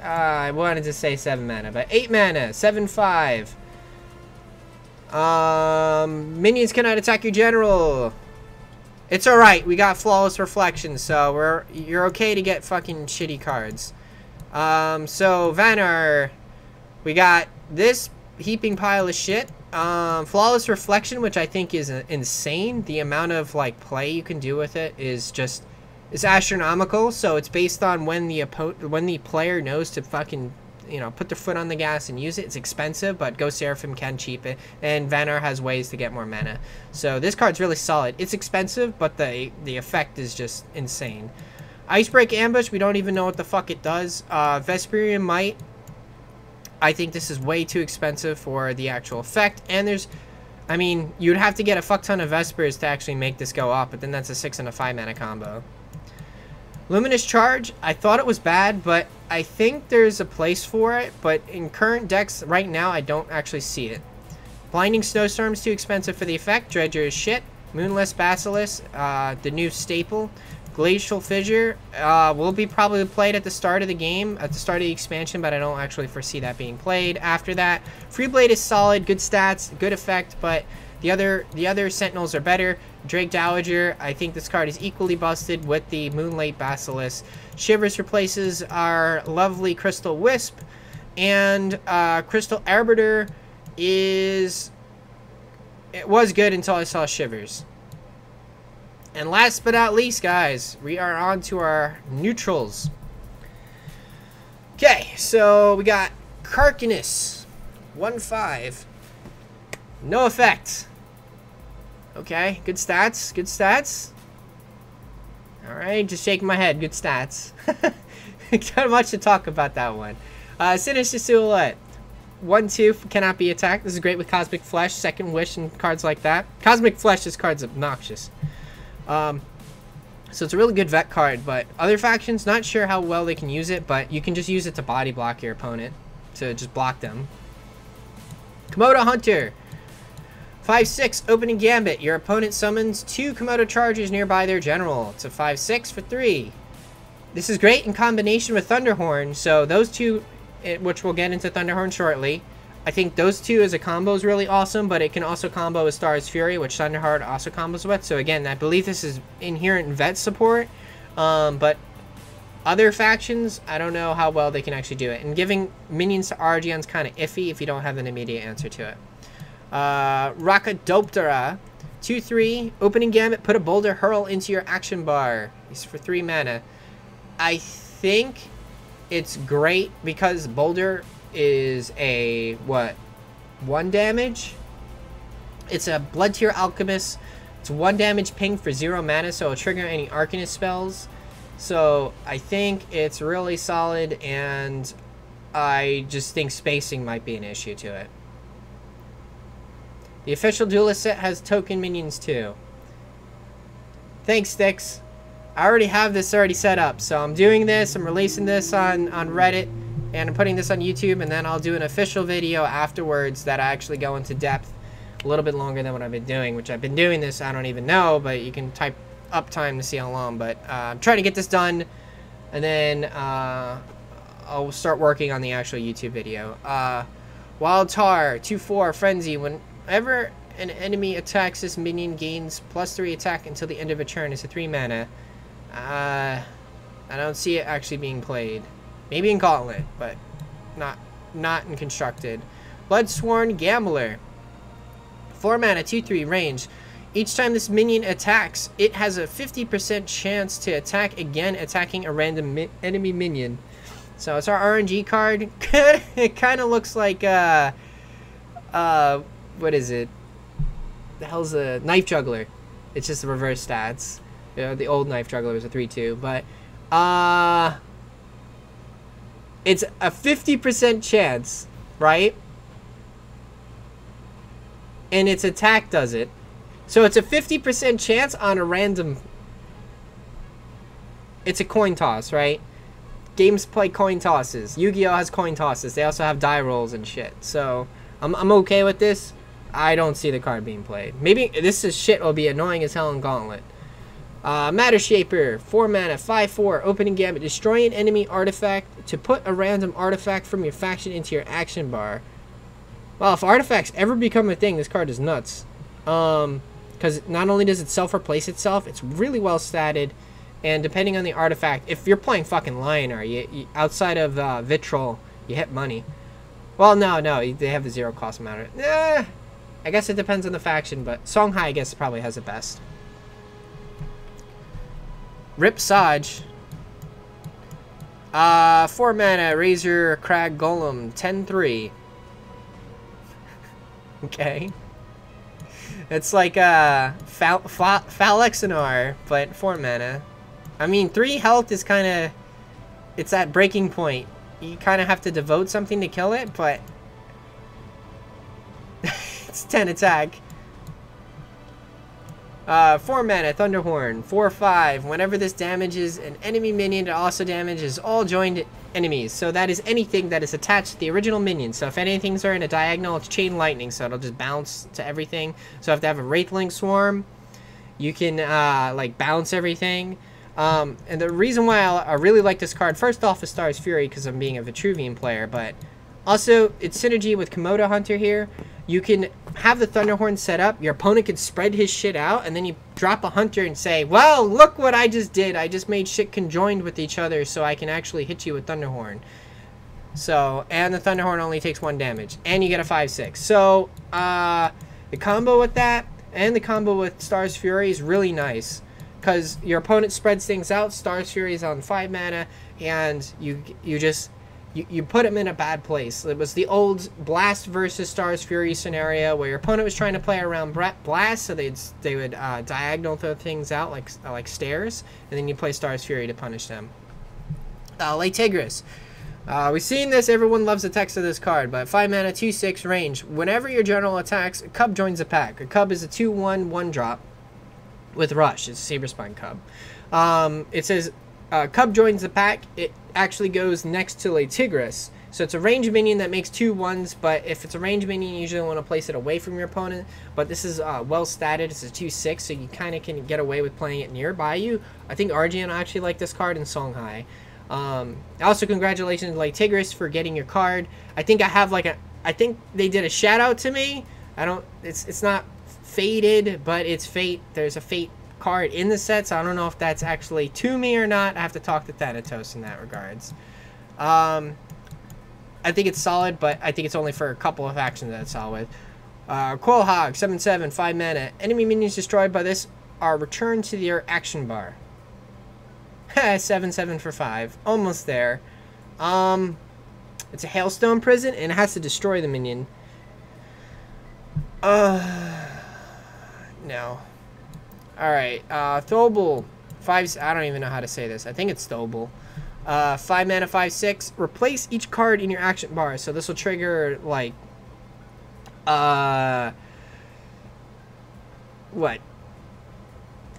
I wanted to say 7 mana, but 8 mana, 7/5. Minions cannot attack your general. It's alright, we got Flawless Reflection, so you're okay to get fucking shitty cards. So Vannar, we got this heaping pile of shit. Flawless Reflection, which I think is insane. The amount of, like, play you can do with it is astronomical. So it's based on when the player knows to fucking, you know, put their foot on the gas and use it. It's expensive, but Ghost Seraphim can cheap it, and Vannar has ways to get more mana. So this card's really solid. It's expensive, but the effect is just insane. Icebreak Ambush, we don't even know what the fuck it does. Vesperian Might, I think this is way too expensive for the actual effect, and I mean, you'd have to get a fuck ton of Vespers to actually make this go up, but then that's a 6 and a 5 mana combo. Luminous Charge, I thought it was bad, but I think there's a place for it, but in current decks right now, I don't actually see it. Blinding Snowstorm is too expensive for the effect. Dredger is shit. Moonless Basilisk, the new staple. Glacial Fissure will be probably played at the start of the game, at the start of the expansion, but I don't actually foresee that being played after that. Freeblade is solid, good stats, good effect, but the other Sentinels are better. Drake Dowager, I think this card is equally busted with the Moonlight Basilisk. Shivers replaces our lovely Crystal Wisp, and Crystal Arbiter it was good until I saw Shivers. And last but not least, guys, we are on to our neutrals. Okay, so we got Karkinus, 1/5. No effect. Okay, good stats, good stats. Alright, just shaking my head, good stats. Not much to talk about that one. Sinister Silhouette. 1/2 cannot be attacked. This is great with Cosmic Flesh, Second Wish, and cards like that. Cosmic Flesh, this card's obnoxious. So it's a really good vet card, but other factions, not sure how well they can use it, but you can just use it to body block your opponent, to just block them. Komodo Hunter. 5/6, opening gambit. Your opponent summons 2 Komodo chargers nearby their general. It's a 5/6 for 3. This is great in combination with Thunderhorn, so those two, which we'll get into Thunderhorn shortly. I think those two as a combo is really awesome, but it can also combo with Star's Fury, which Thunderheart also combos with. So again, I believe this is inherent vet support, but other factions, I don't know how well they can actually do it. And giving minions to Argeon's kind of iffy if you don't have an immediate answer to it. Rakadoptera, 2/3, opening gambit, put a boulder hurl into your action bar. It's for 3 mana. I think it's great because boulder is a, what, 1 damage? It's a Blood Tier Alchemist. It's 1 damage ping for 0 mana, so it'll trigger any Arcanist spells. So I think it's really solid, and I just think spacing might be an issue to it. The official Duelyst set has token minions too. Thanks, Sticks. I already have this already set up, so I'm doing this, I'm releasing this on Reddit, and I'm putting this on YouTube, and then I'll do an official video afterwards that I actually go into depth a little bit longer than what I've been doing, which I've been doing this, I don't even know, but you can type up time to see how long, but I'm trying to get this done, and then I'll start working on the actual YouTube video. Wild Tar, 2/4, Frenzy. Whenever an enemy attacks, this minion gains +3 attack until the end of a turn. It's a 3 mana. I don't see it actually being played. Maybe in Gauntlet, but not in Constructed. Bloodsworn Gambler. 4 mana, 2/3, range. Each time this minion attacks, it has a 50% chance to attack again, attacking a random enemy minion. So it's our RNG card. It kind of looks like, what is it? The hell's a Knife Juggler? It's just the reverse stats. You know, the old Knife Juggler was a 3/2, but, it's a 50% chance, right? And its attack does it. So it's a 50% chance on a random... It's a coin toss, right? Games play coin tosses. Yu-Gi-Oh! Has coin tosses. They also have die rolls and shit. So, I'm okay with this. I don't see the card being played. Maybe this is shit will be annoying as hell in Gauntlet. Matter Shaper, 4 mana, 5/4, opening gambit. Destroy an enemy artifact to put a random artifact from your faction into your action bar. Well, if artifacts ever become a thing, this card is nuts. Because not only does it self-replace itself, it's really well statted, and depending on the artifact, if you're playing fucking Lionar, you outside of Vitrol, you hit money. Well, no, they have the 0 cost amount. I guess it depends on the faction, but Songhai, I guess, probably has the best. Rip Saj. 4 mana, Razor Crag Golem, 10/3. Okay. It's like Phalexanar, but 4 mana. I mean, 3 health is kind of... It's that breaking point. You kind of have to devote something to kill it, but... it's 10 attack. 4 mana, Thunderhorn, 4/5. Whenever this damages an enemy minion, it also damages all joined enemies. So that is anything that is attached to the original minion. So if anything's are in a diagonal, it's Chain Lightning, so it'll just bounce to everything. So if they have a Wraithling Swarm, you can like bounce everything. And the reason why I really like this card, first off, is Star's Fury, because I'm being a Vitruvian player, but also it's synergy with Komodo Hunter here. You can have the Thunderhorn set up, your opponent can spread his shit out, and then you drop a Hunter and say, well, look what I just did. I just made shit conjoined with each other so I can actually hit you with Thunderhorn. So, and the Thunderhorn only takes 1 damage, and you get a 5/6. So, the combo with that, and the combo with Star's Fury is really nice, because your opponent spreads things out, Star's Fury is on 5 mana, and you put him in a bad place. It was the old Blast versus Star's Fury scenario where your opponent was trying to play around Blast, so they would diagonal throw things out like stairs, and then you play Star's Fury to punish them. Late Tigris. We've seen this. Everyone loves the text of this card, but 5 mana, 2/6 range. Whenever your general attacks, a cub joins the pack. A cub is a 2/1 1-drop with rush. It's a Saberspine cub. It says cub joins the pack. It actually goes next to a Tigris. So it's a range minion that makes 2/1s, but if it's a range minion, you usually want to place it away from your opponent. But this is well statted. It's a 2/6, so you kind of can get away with playing it nearby you. I think Argian actually like this card in Songhai. Also, congratulations, like Tigris, for getting your card. I think I have like I think they did a shout out to me. It's not fated, but it's fate. There's a fate card in the set, so I don't know if that's actually to me or not. I have to talk to Thanatos in that regards. I think it's solid, but I think it's only for a couple of actions that it's solid. Quillhog, 7/7, 5 mana. Enemy minions destroyed by this are returned to their action bar. 7/7 for 5. Almost there. It's a Hailstone Prison, and it has to destroy the minion. No. Alright, Thobel. 5, I don't even know how to say this. I think it's Thobel. 5 mana, 5/6. Replace each card in your action bar. So this will trigger, like, what?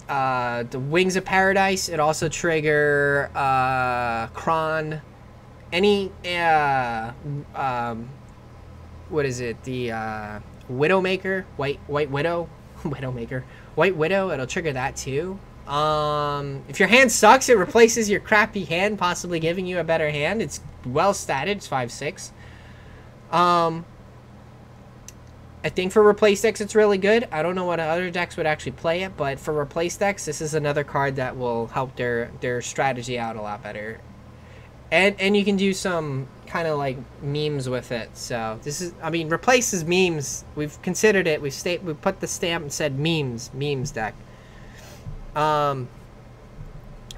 The Wings of Paradise. It also trigger, Kron. Any, what is it? The, Widowmaker? White Widow? Widowmaker. White Widow, it'll trigger that too. If your hand sucks, it replaces your crappy hand, possibly giving you a better hand. It's well statted. It's 5/6. I think for replace decks, it's really good. I don't know what other decks would actually play it, but for replace decks, this is another card that will help their strategy out a lot better. And you can do some kind of like memes with it. So this is, I mean, replaces memes. We've considered it. We put the stamp and said memes deck. But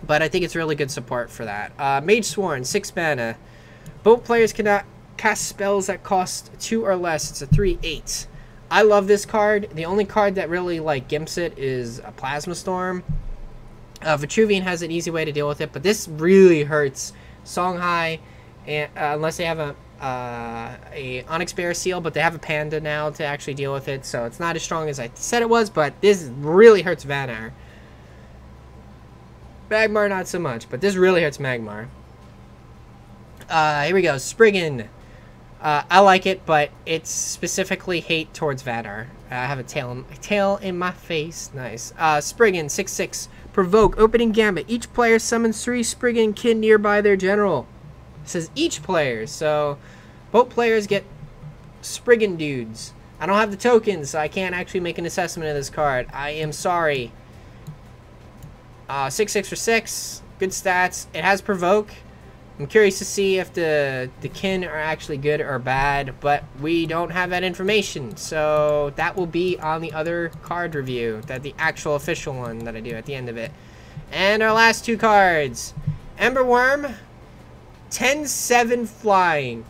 I think it's really good support for that. Mage Sworn, 6 mana. Both players cannot cast spells that cost 2 or less. It's a 3/8. I love this card. The only card that really like gimps it is a Plasma Storm. Vitruvian has an easy way to deal with it, but this really hurts Songhai, and unless they have a Onyx Bear Seal, but they have a Panda now to actually deal with it, so it's not as strong as I said it was, but this really hurts Vanar. Magmar not so much, but this really hurts Magmar. Here we go, Spriggan. I like it, but it's specifically hate towards Vanar. I have a tail in my face. Nice. Spriggan, 6/6. Provoke. Opening Gambit. Each player summons 3 Spriggan kin nearby their general. It says each player, so both players get Spriggan dudes. I don't have the tokens, so I can't actually make an assessment of this card. I am sorry. 6/6 for 6. Good stats. It has Provoke. I'm curious to see if the kin are actually good or bad, but we don't have that information, so that will be on the other card review, the actual official one that I do at the end of it. And our last 2 cards. Emberworm, 10/7 flying.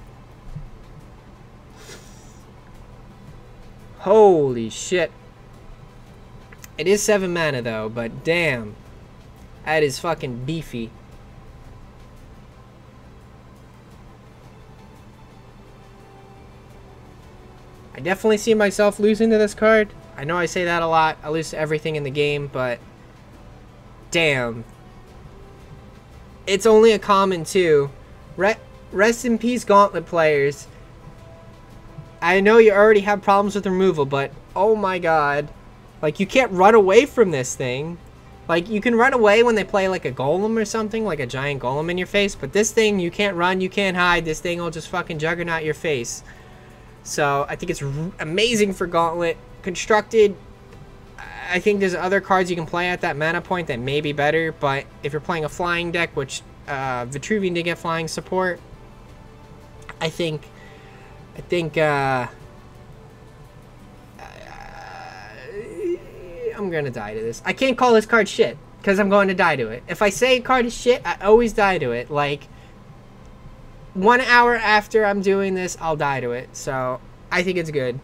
Holy shit. It is 7 mana though, but damn. That is fucking beefy. I definitely see myself losing to this card. I know I say that a lot. I lose to everything in the game, but damn. It's only a common too. Rest in peace, Gauntlet players. I know you already have problems with removal, but oh my god. Like, you can't run away from this thing. Like, you can run away when they play like a golem or something, like a giant golem in your face, but this thing, you can't run, you can't hide. This thing will just fucking juggernaut your face. So, I think it's amazing for Gauntlet. Constructed, I think there's other cards you can play at that mana point that may be better, but if you're playing a flying deck, which Vitruvian did get flying support, I think I'm gonna die to this. I can't call this card shit, because I'm going to die to it. If I say a card is shit, I always die to it. Like, 1 hour after I'm doing this, I'll die to it. So, I think it's good.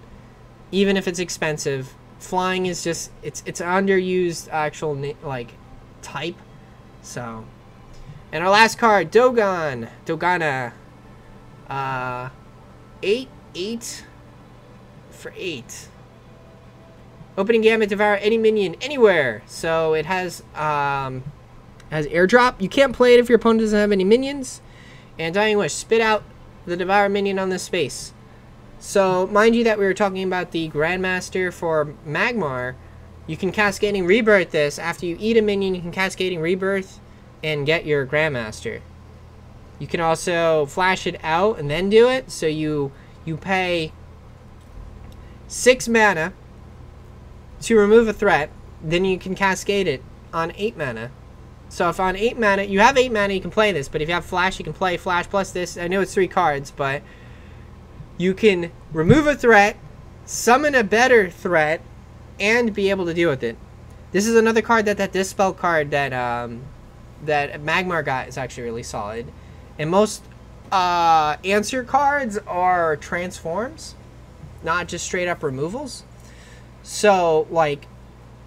Even if it's expensive. Flying is just, it's an underused actual, like, type. So. And our last card, Dogana. 8, 8 for 8. Opening Gambit, devour any minion anywhere. So it has airdrop. You can't play it if your opponent doesn't have any minions. And Dying Wish, spit out the devour minion on this space. So mind you that we were talking about the Grandmaster for Magmar. You can Cascading Rebirth this. After you eat a minion, you can Cascading Rebirth and get your Grandmaster. You can also flash it out and then do it. So you pay 6 mana to remove a threat. Then you can cascade it on 8 mana. So if on 8 mana, you have 8 mana, you can play this. But if you have Flash, you can play Flash plus this. I know it's 3 cards, but you can remove a threat, summon a better threat, and be able to deal with it. This is another card that Dispel card that Magmar got is actually really solid. And most answer cards are transforms, not just straight up removals. So, like,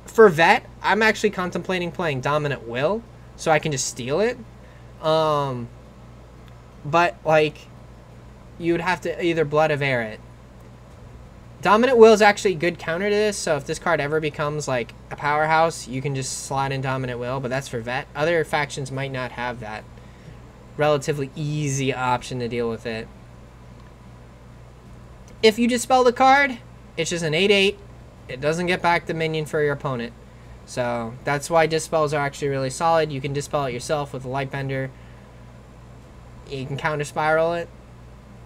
for Vet, I'm actually contemplating playing Dominant Will, so I can just steal it. But, like, you would have to either Blood of Air it. Dominant Will is actually a good counter to this, so if this card ever becomes, like, a powerhouse, you can just slot in Dominant Will, but that's for Vet. Other factions might not have that relatively easy option to deal with it. If you dispel the card, it's just an 8/8. It doesn't get back the minion for your opponent. So that's why dispels are actually really solid. You can dispel it yourself with a Lightbender. You can counter spiral it.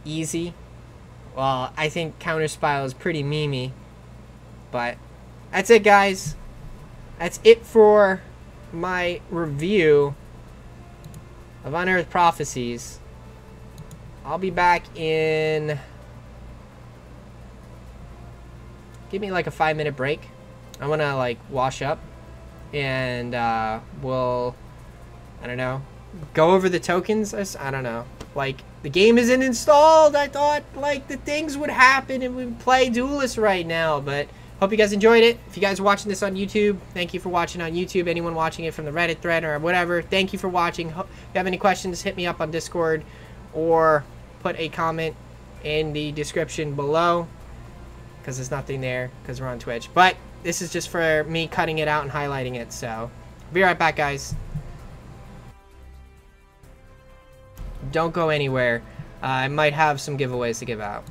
Easy. Well, I think counter spiral is pretty memey. But that's it, guys. That's it for my review of Unearthed Prophecies. I'll be back in... Give me like a 5-minute break. I want to like wash up. And we'll... I don't know. Go over the tokens? I don't know. Like, the game isn't installed. I thought like the things would happen and we'd play Duelyst right now. But hope you guys enjoyed it. If you guys are watching this on YouTube, thank you for watching on YouTube. Anyone watching it from the Reddit thread or whatever, thank you for watching. If you have any questions, hit me up on Discord or put a comment in the description below, because there's nothing there because we're on Twitch. But this is just for me cutting it out and highlighting it. So be right back, guys. Don't go anywhere. I might have some giveaways to give out.